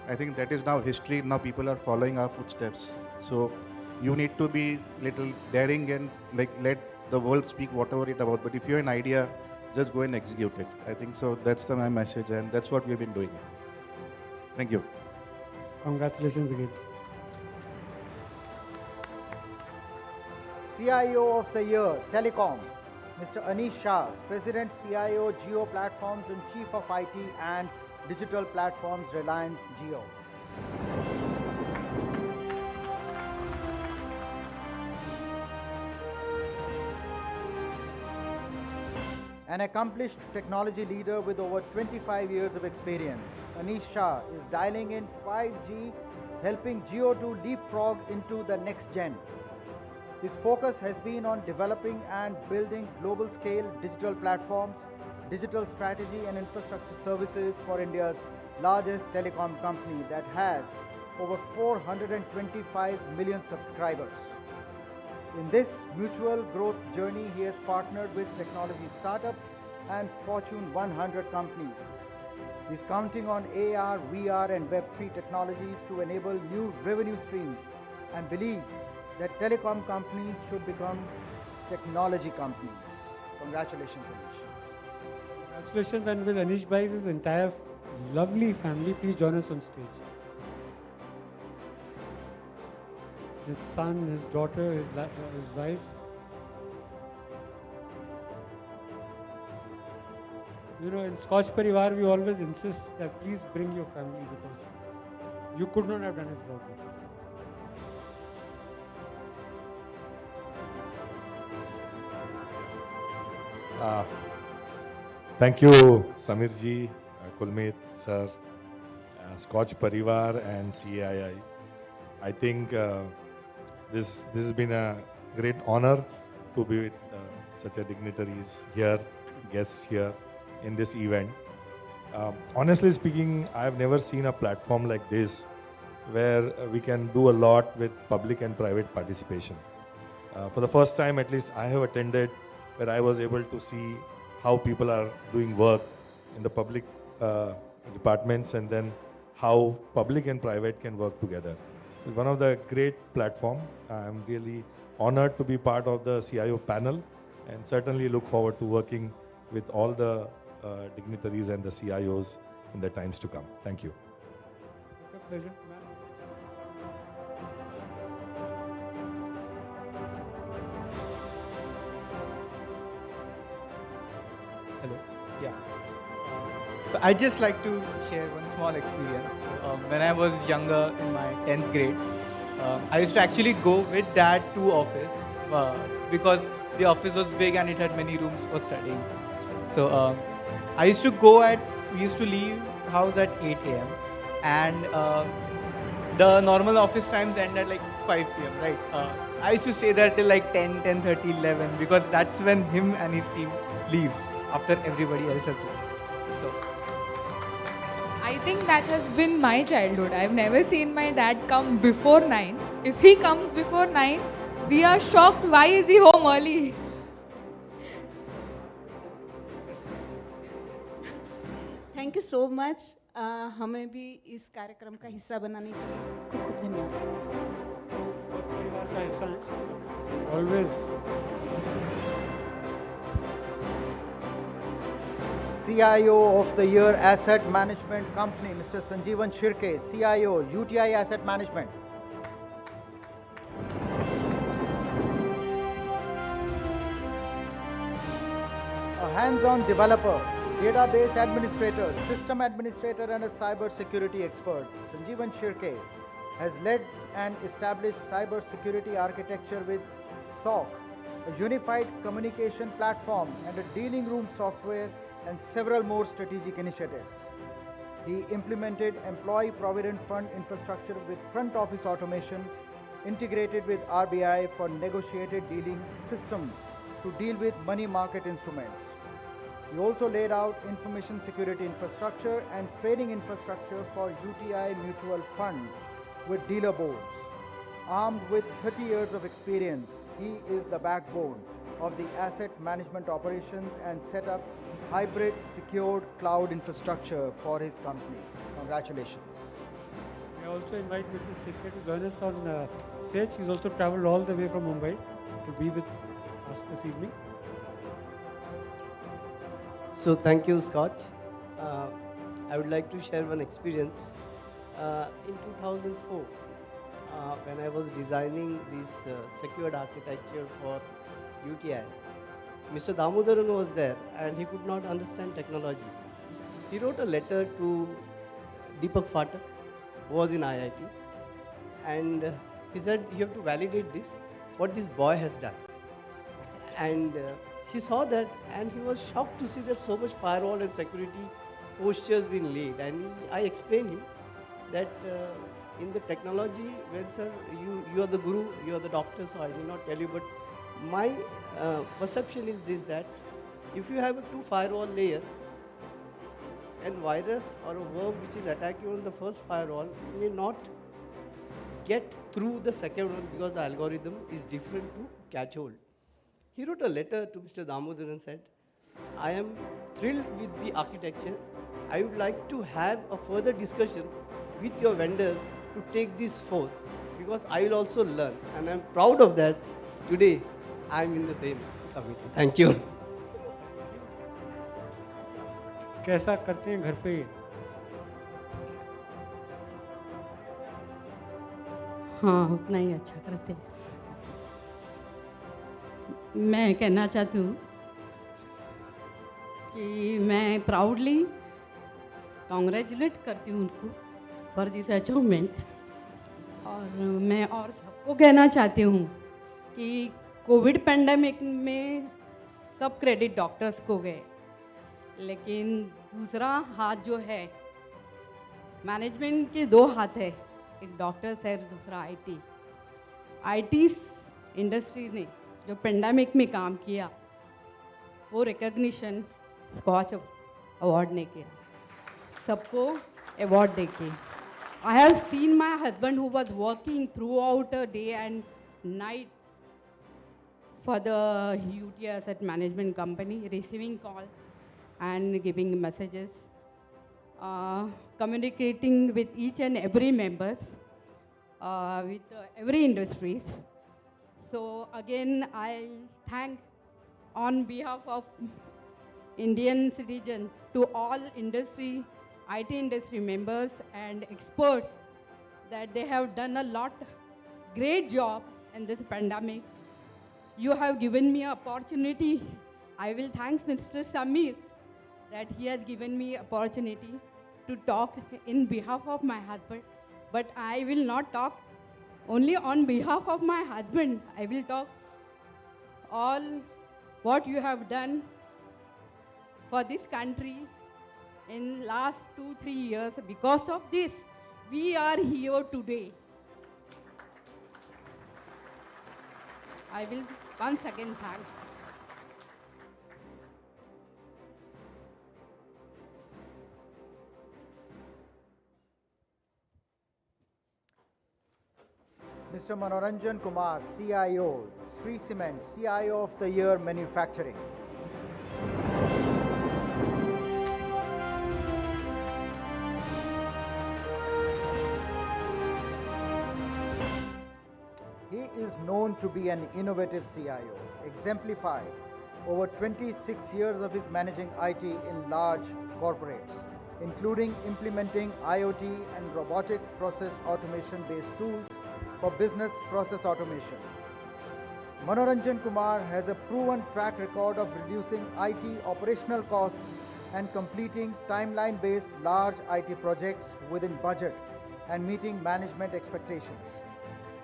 I think that is now history. Now people are following our footsteps. So you need to be little daring and like let the world speak whatever it about. But if you have an idea, just go and execute it. I think so. That's my message, and that's what we've been doing. Thank you. Congratulations again. CIO of the Year, Telecom, Mr. Anish Shah, President CIO Geo Platforms and Chief of IT and Digital Platforms, Reliance Jio. An accomplished technology leader with over 25 years of experience, Anish Shah is dialing in 5G, helping Jio to leapfrog into the next gen. His focus has been on developing and building global-scale digital platforms, digital strategy and infrastructure services for India's largest telecom company that has over 425 million subscribers. In this mutual growth journey, he has partnered with technology startups and Fortune 100 companies. He's counting on AR, VR and Web3 technologies to enable new revenue streams and believes that telecom companies should become technology companies. Congratulations, Anish. Congratulations, and with Anish Bhai's entire lovely family, please join us on stage. His son, his daughter, his wife. You know, in Scotch Parivar, we always insist that please bring your family, because you could not have done it without them. Thank you, Samir ji, Kulmeet sir, Scotch Parivar and CII. I think this has been a great honor to be with such a dignitaries here, guests here in this event. Honestly speaking, I have never seen a platform like this where we can do a lot with public and private participation. For the first time, at least I have attended, where I was able to see how people are doing work in the public departments, and then how public and private can work together. It's one of the great platform. I'm really honored to be part of the CIO panel, and certainly look forward to working with all the dignitaries and the CIOs in the times to come. Thank you. Such a pleasure, ma'am. Hello. Yeah. So I'd just like to share one small experience. When I was younger in my 10th grade, I used to actually go with dad to office because the office was big and it had many rooms for studying. So I used to we used to leave house at 8 a.m. and the normal office times end at like 5 p.m. right? I used to stay there till like 10, 10:30, 11 because that's when him and his team leaves after everybody else has left. So I think that has been my childhood. I've never seen my dad come before 9. If he comes before 9, we are shocked. Why is he home early? Thank you so much हमें भी इस कार्यक्रम का हिस्सा बनाने के लिए खूब खूब धन्यवाद परिवार का हिस्सा है always CIO of the Year Asset Management Company, Mr. Sanjeevan Shirke, CIO, UTI Asset Management. A hands-on developer, database administrator, system administrator and a cyber security expert, Sanjeevan Shirke has led and established cyber security architecture with SOC, a unified communication platform and a dealing room software and several more strategic initiatives. He implemented employee provident fund infrastructure with front office automation integrated with RBI for negotiated dealing system to deal with money market instruments. He also laid out information security infrastructure and trading infrastructure for UTI Mutual Fund with dealer boards. Armed with 30 years of experience, he is the backbone of the asset management operations and set up hybrid secured cloud infrastructure for his company. Congratulations. I also invite Mrs. Shirke to join us on stage. She's also traveled all the way from Mumbai to be with us this evening. So thank you, Scotch. I would like to share one experience. In 2004, when I was designing this secured architecture for UTI, Mr. Damodaran was there and he could not understand technology. He wrote a letter to Deepak Phatak, who was in IIT, and he said, you have to validate this, what this boy has done. And he saw that and he was shocked to see that so much firewall and security postures been laid. And I explained him that in the technology, when sir, you are the guru, you are the doctor, so I will not tell you, but my perception is this, that if you have a 2 firewall layer, and virus or a worm which is attacking on the first firewall may not get through the second one because the algorithm is different to catch hold. He wrote a letter to Mr. Damodar and said, I am thrilled with the architecture. I would like to have a further discussion with your vendors to take this forth because I will also learn, and I am proud of that. Today, I am in the same committee. Thank you. कैसा करते हैं घर पे? हाँ, उतना ही अच्छा करते हैं। मैं कहना चाहती हूँ कि मैं प्राउडली कॉन्ग्रेचुलेट करती हूँ उनको फॉर दिस अचीवमेंट, और मैं और सबको कहना चाहती हूँ कि कोविड पैंडेमिक में सब क्रेडिट डॉक्टर्स को गए, लेकिन दूसरा हाथ जो है मैनेजमेंट के 2 हाथ है, एक डॉक्टर्स है, दूसरा आईटी इंडस्ट्री ने जो पेंडेमिक में काम किया वो रिकग्निशन स्कॉच अवार्ड ने किया, सबको अवार्ड देके. I have seen my husband who was working throughout a day and night for the UT Asset Management Company, receiving call and giving messages, communicating with each and every members, with every industries. So again, I thank on behalf of Indian citizen to all industry, IT industry members and experts that they have done a lot, great job in this pandemic. You have given me opportunity. I will thank Mr. Samir that he has given me opportunity to talk in behalf of my husband. But I will not talk only on behalf of my husband. I will talk all what you have done for this country in last 2-3 years. Because of this, we are here today. I will once again thank. Mr. Manoranjan Kumar, CIO, Shree Cement, CIO of the Year Manufacturing. He is known to be an innovative CIO, exemplified over 26 years of his managing IT in large corporates, including implementing IoT and robotic process automation based tools for business process automation. Manoranjan Kumar has a proven track record of reducing IT operational costs and completing timeline based large IT projects within budget and meeting management expectations.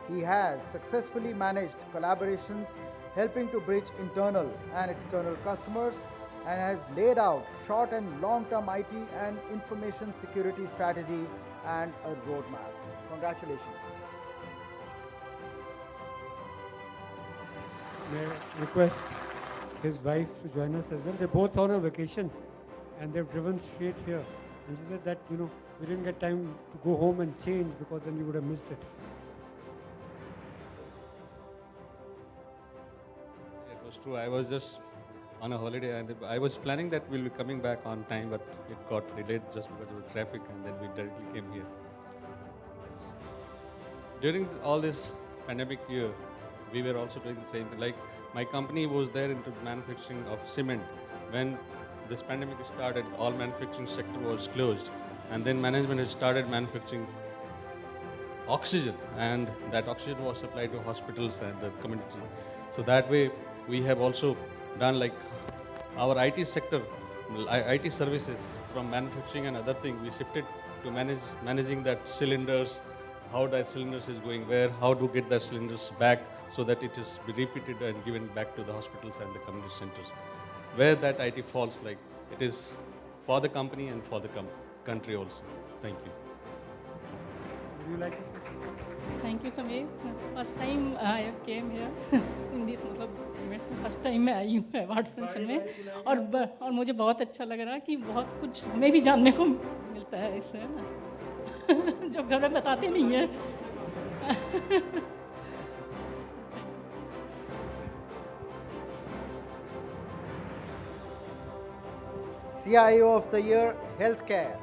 He has successfully managed collaborations, helping to bridge internal and external customers, and has laid out short and long-term IT and information security strategy and a roadmap. Congratulations. May I request his wife to join us as well? They're both on a vacation and they've driven straight here. And she said that, we didn't get time to go home and change because then we would have missed it. It was true. I was just on a holiday and I was planning that we'll be coming back on time, but it got delayed just because of the traffic, and then we directly came here. During all this pandemic year, we were also doing the same thing. Like my company was there into manufacturing of cement. When this pandemic started, all manufacturing sector was closed, and then management has started manufacturing oxygen, and that oxygen was supplied to hospitals and the community. So that way, we have also done like our IT sector, IT services from manufacturing and other things. We shifted to managing that cylinders, how that cylinders is going where, how to get that cylinders back so that it is be repeated and given back to the hospitals and the community centers. Where that IT falls, like it is for the company and for the country also. Thank you. Would you like to say something? Thank you, Samir. First time I came here in this event. First time मैं आई हूँ award function में, और मुझे बहुत अच्छा लग रहा है कि बहुत कुछ हमें भी जानने को मिलता है इससे, है ना, जो घर में बताते नहीं है. CIO of the Year, Healthcare,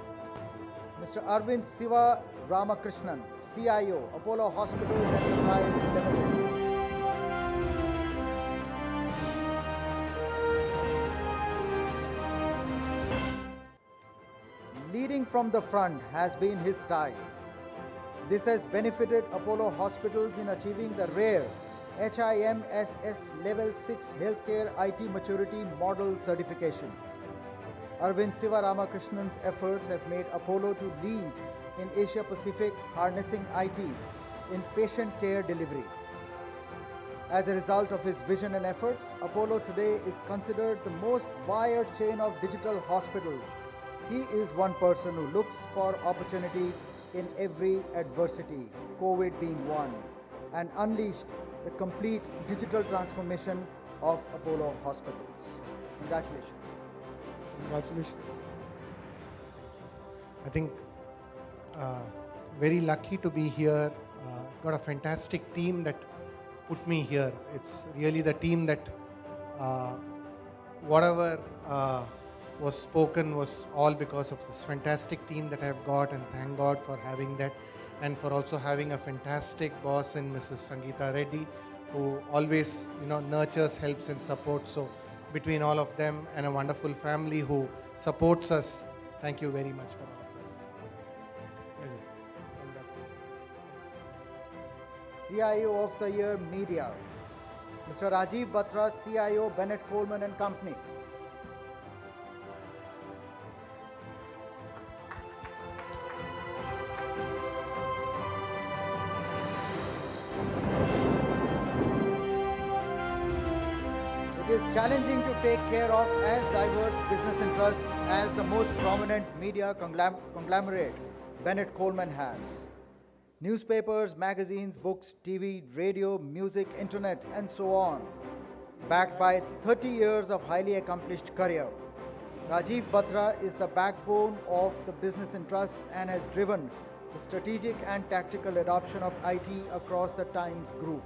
Mr. Arvind Siva Ramakrishnan, CIO, Apollo Hospitals Enterprise Limited. Leading from the front has been his style. This has benefited Apollo Hospitals in achieving the rare HIMSS Level 6 Healthcare IT Maturity Model certification. Arvind Siva Ramakrishnan's efforts have made Apollo to lead in Asia Pacific harnessing IT in patient care delivery. As a result of his vision and efforts, Apollo today is considered the most wired chain of digital hospitals. He is one person who looks for opportunity in every adversity, COVID being one, and unleashed the complete digital transformation of Apollo hospitals. Congratulations. Congratulations. I think very lucky to be here. Got a fantastic team that put me here. It's really the team that whatever was spoken was all because of this fantastic team that I've got, and thank God for having that, and for also having a fantastic boss in Mrs. Sangeeta Reddy, who always nurtures, helps and supports. So between all of them and a wonderful family who supports us, thank you very much for all of this. CIO of the Year Media, Mr. Rajiv Batra, CIO, Bennett Coleman and Company. It is challenging to take care of as diverse business interests as the most prominent media conglomerate Bennett Coleman has. Newspapers, magazines, books, TV, radio, music, internet, and so on. Backed by 30 years of highly accomplished career, Rajiv Batra is the backbone of the business interests and has driven the strategic and tactical adoption of IT across the Times Group.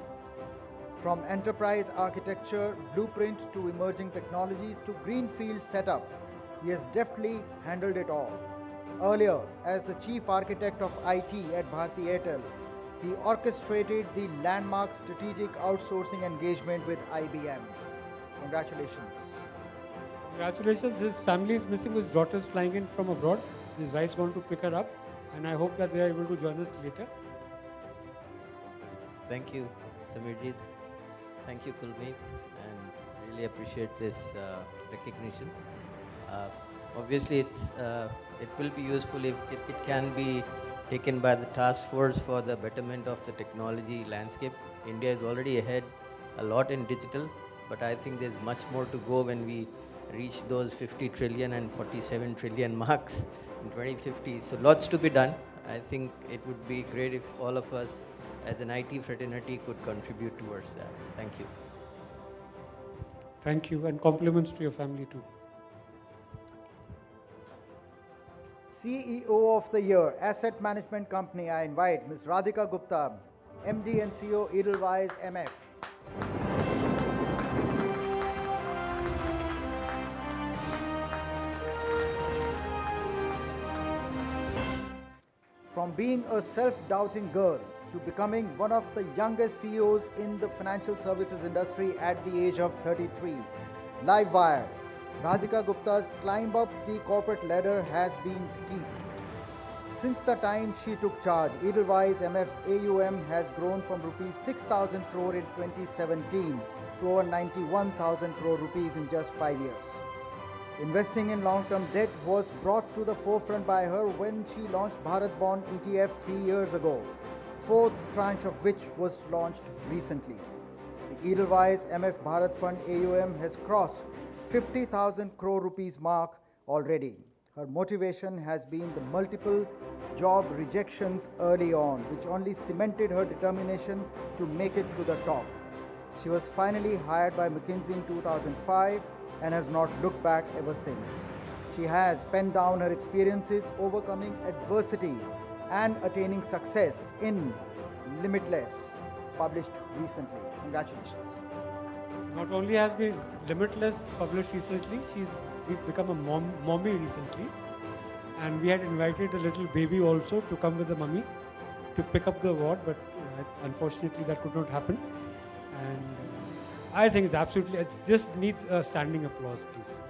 From enterprise architecture, blueprint to emerging technologies to greenfield setup, he has deftly handled it all. Earlier, as the chief architect of IT at Bharti Airtel, he orchestrated the landmark strategic outsourcing engagement with IBM. Congratulations. Congratulations. His family is missing. His daughter is flying in from abroad. His wife's going to pick her up, and I hope that they are able to join us later. Thank you, Samirjit. Thank you, Kulmeet, and really appreciate this recognition. Obviously, it will be useful if it can be taken by the task force for the betterment of the technology landscape. India is already ahead a lot in digital, but I think there's much more to go when we reach those 50 trillion and 47 trillion marks in 2050. So lots to be done. I think it would be great if all of us as an IT fraternity could contribute towards that. Thank you. Thank you, and compliments to your family too. CEO of the Year, Asset Management Company, I invite Ms. Radhika Gupta, MD and CEO, Edelweiss MF. From being a self-doubting girl to becoming one of the youngest CEOs in the financial services industry at the age of 33. Live wire. Radhika Gupta's climb up the corporate ladder has been steep. Since the time she took charge, Edelweiss MF's AUM has grown from rupees 6,000 crore in 2017 to over 91,000 crore rupees in just 5 years. Investing in long-term debt was brought to the forefront by her when she launched Bharat Bond ETF 3 years ago, fourth tranche of which was launched recently. The Edelweiss MF Bharat Fund AUM has crossed 50,000 crore rupees mark already. Her motivation has been the multiple job rejections early on, which only cemented her determination to make it to the top. She was finally hired by McKinsey in 2005 and has not looked back ever since. She has penned down her experiences overcoming adversity and attaining success in Limitless, published recently. Congratulations. Not only has been Limitless published recently, she's become a mommy recently. And we had invited the little baby also to come with the mummy to pick up the award, but unfortunately that could not happen. And I think it's absolutely, it just needs a standing applause, please.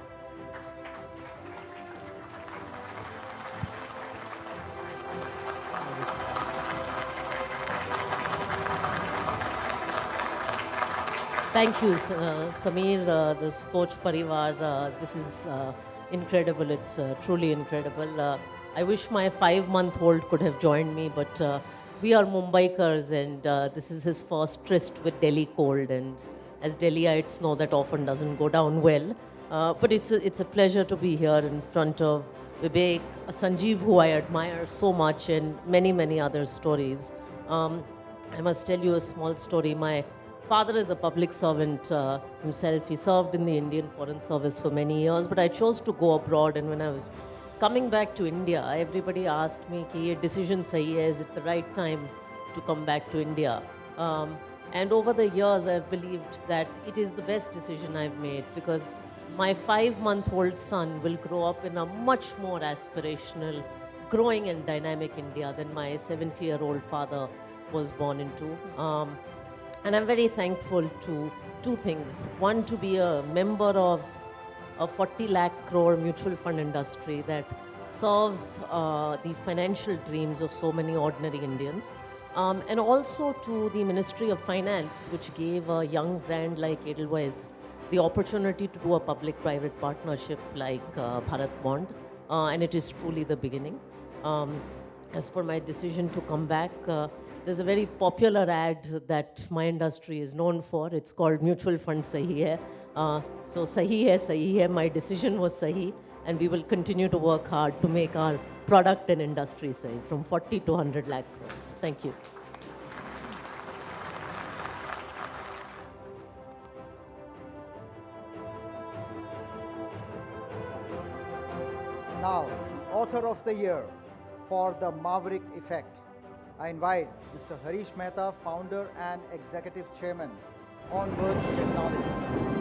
Thank you, Sameer, the SKOCH Parivar. This is incredible. It's truly incredible. I wish my 5-month-old could have joined me, but we are Mumbaikars, and this is his first tryst with Delhi cold. And as Delhiites know, that often doesn't go down well. But it's a pleasure to be here in front of Vivek, Sanjeev, who I admire so much, and many, many other stories. I must tell you a small story. My father is a public servant himself. He served in the Indian Foreign Service for many years, but I chose to go abroad. And when I was coming back to India, everybody asked me, "Ki ye decision sahi hai? Is it the right time to come back to India?" And over the years, I've believed that it is the best decision I've made, because my 5-month-old son will grow up in a much more aspirational, growing and dynamic India than my 70-year-old father was born into. And I'm very thankful to two things. One, to be a member of a 40 lakh crore mutual fund industry that serves the financial dreams of so many ordinary Indians. And also to the Ministry of Finance, which gave a young brand like Edelweiss the opportunity to do a public-private partnership like Bharat Bond. And it is truly the beginning. As for my decision to come back, there's a very popular ad that my industry is known for. It's called Mutual Fund Sahi Hai. So Sahi Hai, my decision was Sahi, and we will continue to work hard to make our product and industry sahi, from 40 to 100 lakh crores. Thank you. Now, the author of the year for the Maverick Effect, I invite Mr. Harish Mehta, founder and executive chairman, Onward Technologies.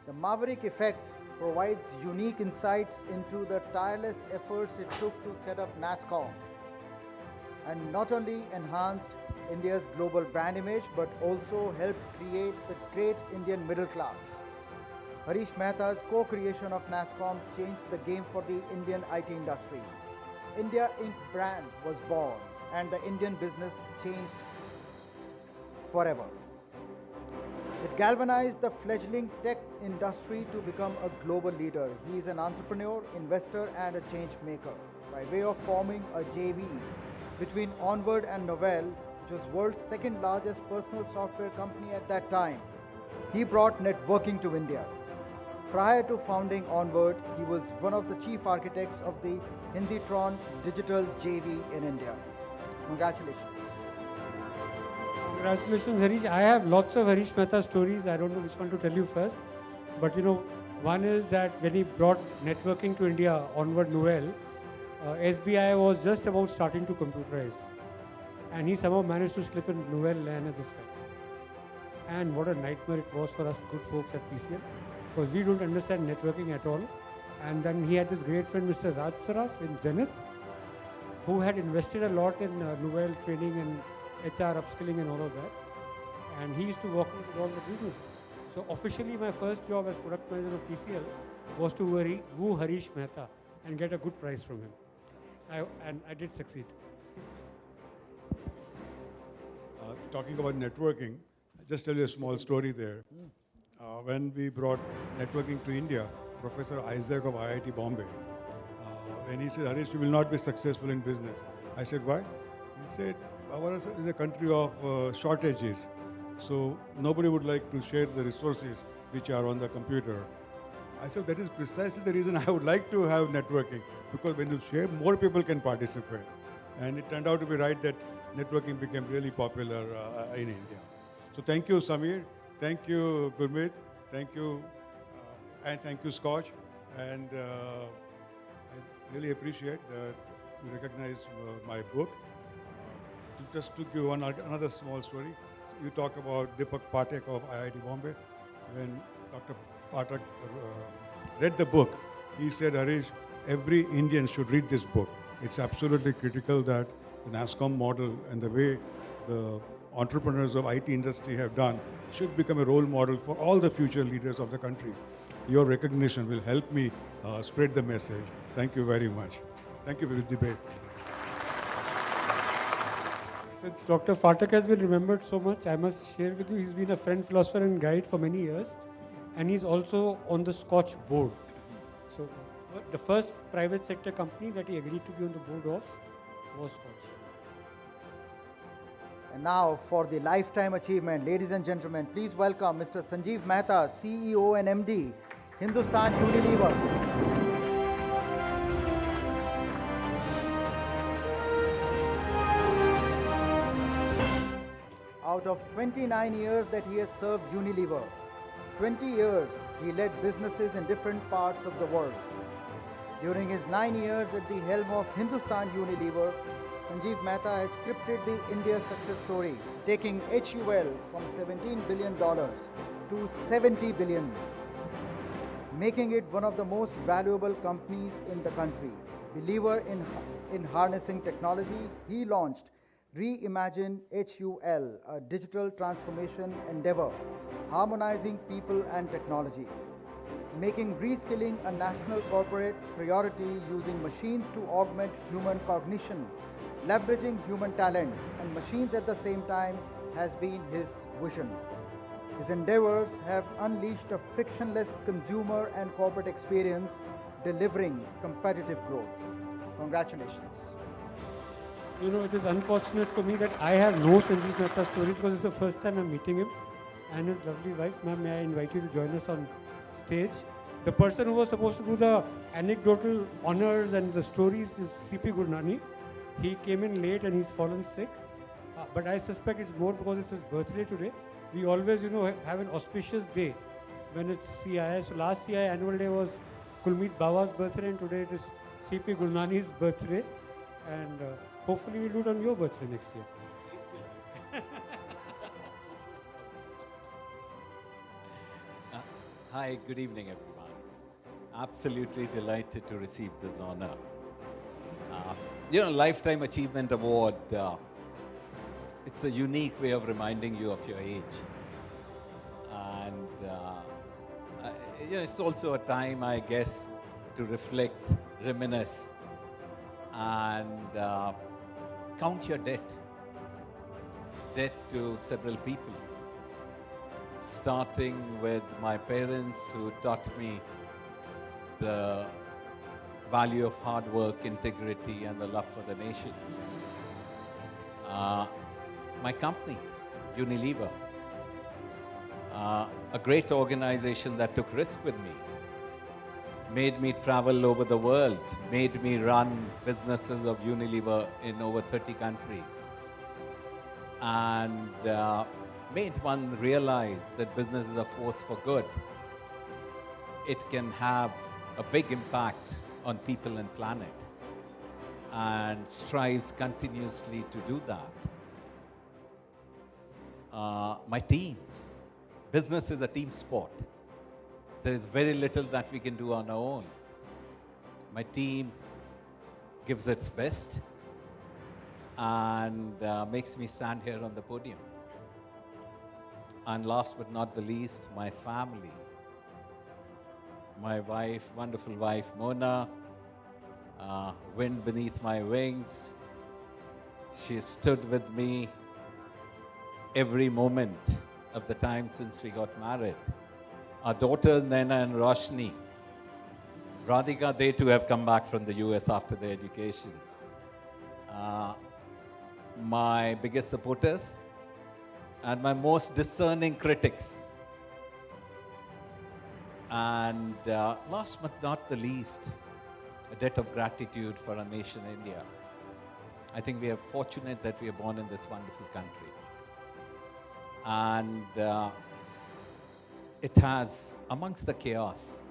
The Maverick Effect provides unique insights into the tireless efforts it took to set up NASSCOM, and not only enhanced India's global brand image, but also helped create the great Indian middle class. Harish Mehta's co-creation of NASSCOM changed the game for the Indian IT industry. India Inc. brand was born, and the Indian business changed forever. It galvanized the fledgling tech industry to become a global leader. He is an entrepreneur, investor, and a change maker. By way of forming a JV between Onward and Novell, which was world's second largest personal software company at that time, he brought networking to India. Prior to founding Onward, he was one of the chief architects of the Hinditron Digital JV in India. Congratulations. Congratulations, Harish. I have lots of Harish Mehta stories. I don't know which one to tell you first. But one is that when he brought networking to India, Onward Novell, SBI was just about starting to computerize. And he somehow managed to slip in Novell LAN as a spec. And what a nightmare it was for us good folks at PCL, because we don't understand networking at all. And then he had this great friend, Mr. Raj Saraf in Zenith, who had invested a lot in Novell training and HR upskilling and all of that. And he used to walk into all the business. So officially my first job as product manager of PCL was to woo Harish Mehta and get a good price from him. And I did succeed. Talking about networking, I'll just tell you a small story there. When we brought networking to India, Professor Isaac of IIT Bombay, when he said, "Harish, you will not be successful in business." I said, "Why?" He said, "Ours is a country of shortages, so nobody would like to share the resources which are on the computer." I said, "That is precisely the reason I would like to have networking, because when you share, more people can participate." And it turned out to be right that networking became really popular in India. So thank you, Samir. Thank you, Gurmeet. Thank you, and thank you, Scotch. And I really appreciate that you recognize my book. Just to give another small story, you talk about Deepak Pathak of IIT Bombay. When Dr. Pathak read the book, he said, "Harish, every Indian should read this book. It's absolutely critical that the NASSCOM model and the way the entrepreneurs of IT industry have done should become a role model for all the future leaders of the country. Your recognition will help me spread the message." Thank you very much. Thank you for the debate. Since Dr. Phatak has been remembered so much, I must share with you, he's been a friend, philosopher and guide for many years. And he's also on the SKOCH board. So the first private sector company that he agreed to be on the board of was SKOCH. And now for the lifetime achievement, ladies and gentlemen, please welcome Mr. Sanjeev Mehta, CEO and MD, Hindustan Unilever. out of 29 years that he has served Unilever, 20 years he led businesses in different parts of the world. During his 9 years at the helm of Hindustan Unilever, Sanjeev Mehta has scripted the India success story, taking HUL from $17 billion to $70 billion, making it one of the most valuable companies in the country. Believer in harnessing technology, he launched Reimagine HUL, a digital transformation endeavor, harmonizing people and technology, making reskilling a national corporate priority, using machines to augment human cognition, leveraging human talent and machines at the same time has been his vision. His endeavors have unleashed a frictionless consumer and corporate experience, delivering competitive growth. Congratulations. You know, it is unfortunate for me that I have no Sanjeev Mehta story because it's the first time I'm meeting him and his lovely wife. Ma'am, may I invite you to join us on stage? The person who was supposed to do the anecdotal honors and the stories is C.P. Gurnani. He came in late and he's fallen sick. But I suspect it's more because it's his birthday today. We always, you know, have an auspicious day when it's CII. So last CII annual day was Kulmeet Bawa's birthday and today it is C.P. Gurnani's birthday. And hopefully we'll do it on your birthday next year. Hi, good evening, everyone. Absolutely delighted to receive this honor. Lifetime Achievement Award, it's a unique way of reminding you of your age. And it's also a time, I guess, to reflect, reminisce, and count your debt to several people. Starting with my parents who taught me the value of hard work, integrity, and the love for the nation. My company, Unilever, a great organization that took risk with me, made me travel over the world, made me run businesses of Unilever in over 30 countries, and made one realize that business is a force for good. It can have a big impact on people and planet, and strives continuously to do that. My team, business is a team sport. There is very little that we can do on our own. My team gives its best and makes me stand here on the podium. And last but not the least, my family. My wife, wonderful wife, Mona, wind beneath my wings. She stood with me every moment of the time since we got married. Our daughters, Naina and Roshni. Radhika, they too have come back from the US after their education. My biggest supporters and my most discerning critics. And last but not the least, a debt of gratitude for our nation, India. I think we are fortunate that we are born in this wonderful country. And it has, amongst the chaos,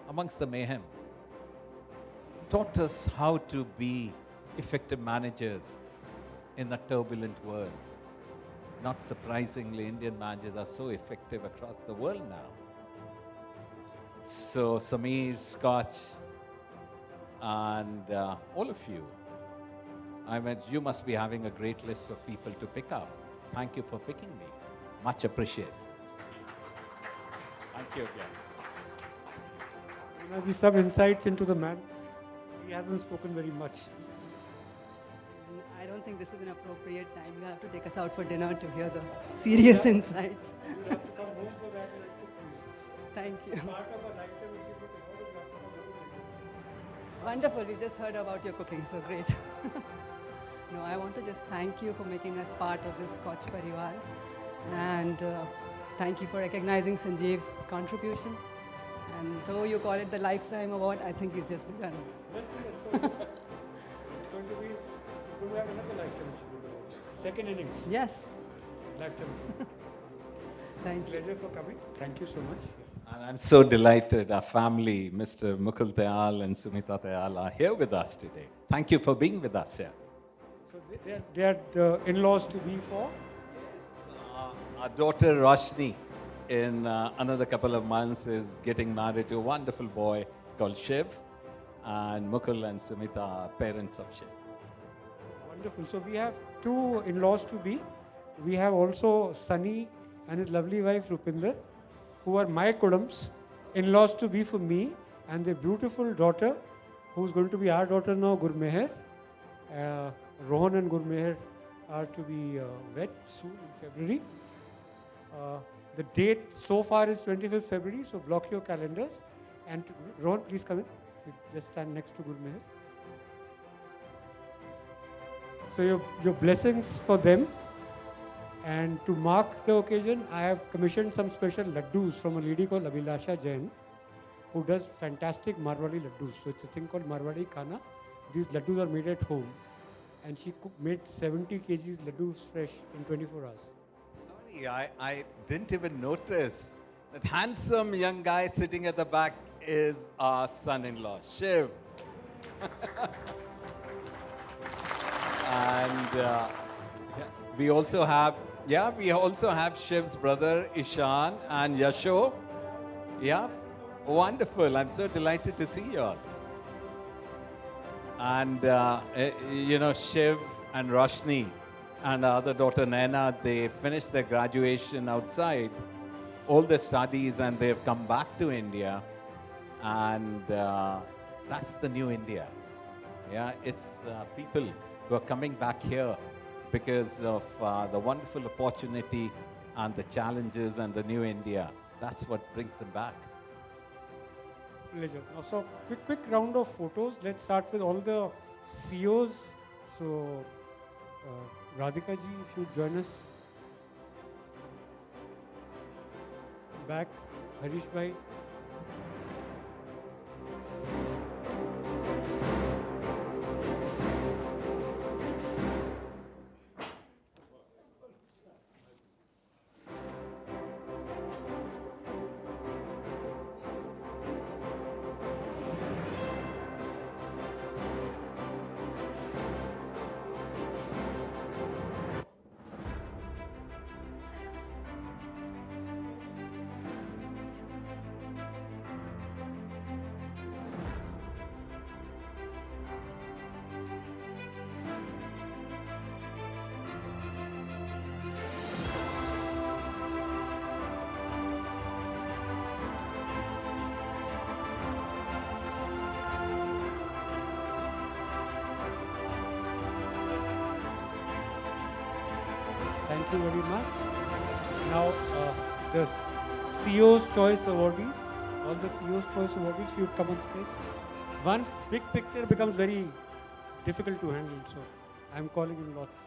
amongst the mayhem, taught us how to be effective managers in a turbulent world. Not surprisingly, Indian managers are so effective across the world now. So Samir, Scotch, and all of you, you must be having a great list of people to pick up. Thank you for picking me. Much appreciated. Thank you again. Monaji, some insights into the man. He hasn't spoken very much. I don't think this is an appropriate time. You have to take us out for dinner to hear the serious insights. You have to come home for that and I cook for you. Thank you. Part of a lifetime achievement award is you have to come home and cook. Wonderful. We just heard about your cooking, so great. No, I want to just thank you for making us part of this SKOCH Parivar. And thank you for recognizing Sanjeev's contribution. And though you call it the Lifetime Award, I think he's just begun. It's going to have another lifetime achievement award. Second innings. Yes. Lifetime. Thank you. Pleasure for coming. Thank you so much. And I'm so delighted our family, Mr. Mukul Tayal and Sumita Tayal, are here with us today. Thank you for being with us here. So they are the in-laws to be for? Our daughter Roshni, in another couple of months, is getting married to a wonderful boy called Shiv. And Mukul and Sumita are parents of Shiv. Wonderful. So we have two in-laws to be. We have also Sunny and his lovely wife Rupinder, who are my kudams, in-laws to be for me, and their beautiful daughter, who's going to be our daughter now, Gurmeher. Rohan and Gurmeher are to be wed soon in February. The date so far is 25th February, so block your calendars. And Rohan, please come in. Just stand next to Gurmeher. So your blessings for them. And to mark the occasion, I have commissioned some special laddus from a lady called Abhilasha Jain, who does fantastic Marwadi laddus. So it's a thing called Marwadi Khana. These laddus are made at home. And she made 70 kgs laddus fresh in 24 hours. Sorry, I didn't even notice that handsome young guy sitting at the back is our son-in-law, Shiv. And we also have Shiv's brother Ishan and Yasho. Yeah, wonderful. I'm so delighted to see you all. And Shiv and Roshni and our other daughter Naina, they finished their graduation outside, all their studies, and they've come back to India. And that's the new India. Yeah, it's people who are coming back here because of the wonderful opportunity and the challenges and the new India. That's what brings them back. Pleasure. Now, so quick round of photos. Let's start with all the CEOs. So, Radhika ji, if you join us. Back, Harish bhai. Thank you very much. Now, the CEO's Choice Awardees, all the CEO's Choice Awardees, if you would come on stage. One big picture becomes very difficult to handle, so I'm calling in lots.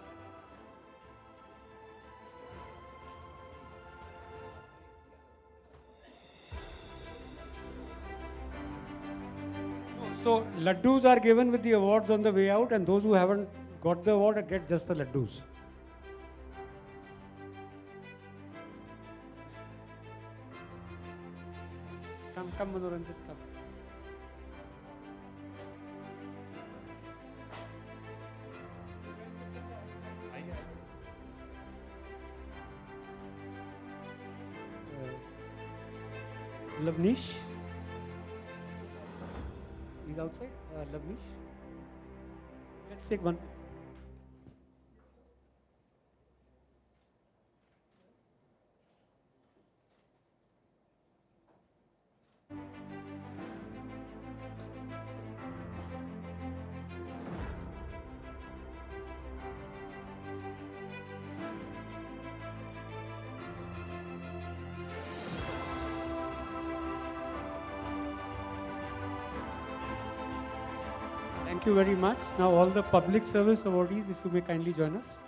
So, laddus are given with the awards on the way out, and those who haven't got the award get just the laddus. Come, Manoranjit, come. Lavnish. He's outside. Lavnish. Let's take one. Thank you very much. Now all the public service awardees, if you may kindly join us.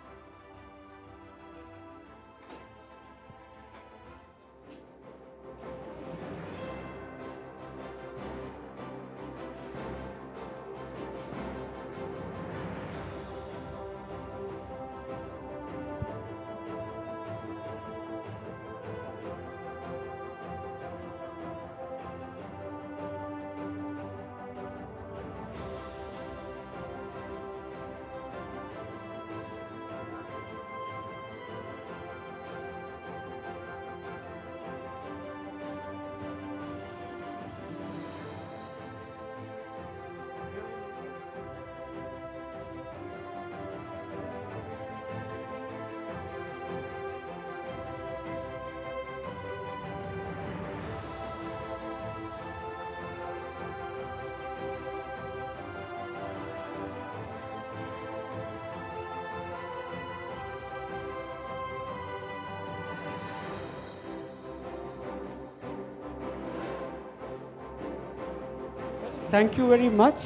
Thank you very much.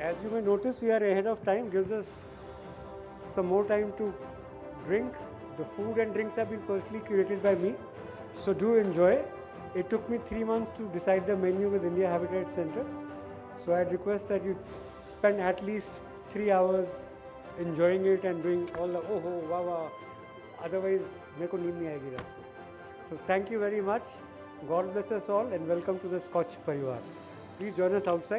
As you may notice, we are ahead of time, gives us some more time to drink. The food and drinks have been personally curated by me, so do enjoy. It took me 3 months to decide the menu with India Habitat Center, so I'd request that you spend at least 3 hours enjoying it and doing all the oh wow wow. Otherwise, मेरे को नींद नहीं आएगी रात को. So thank you very much. God bless us all and welcome to the Scotch Parivar. Please join us outside.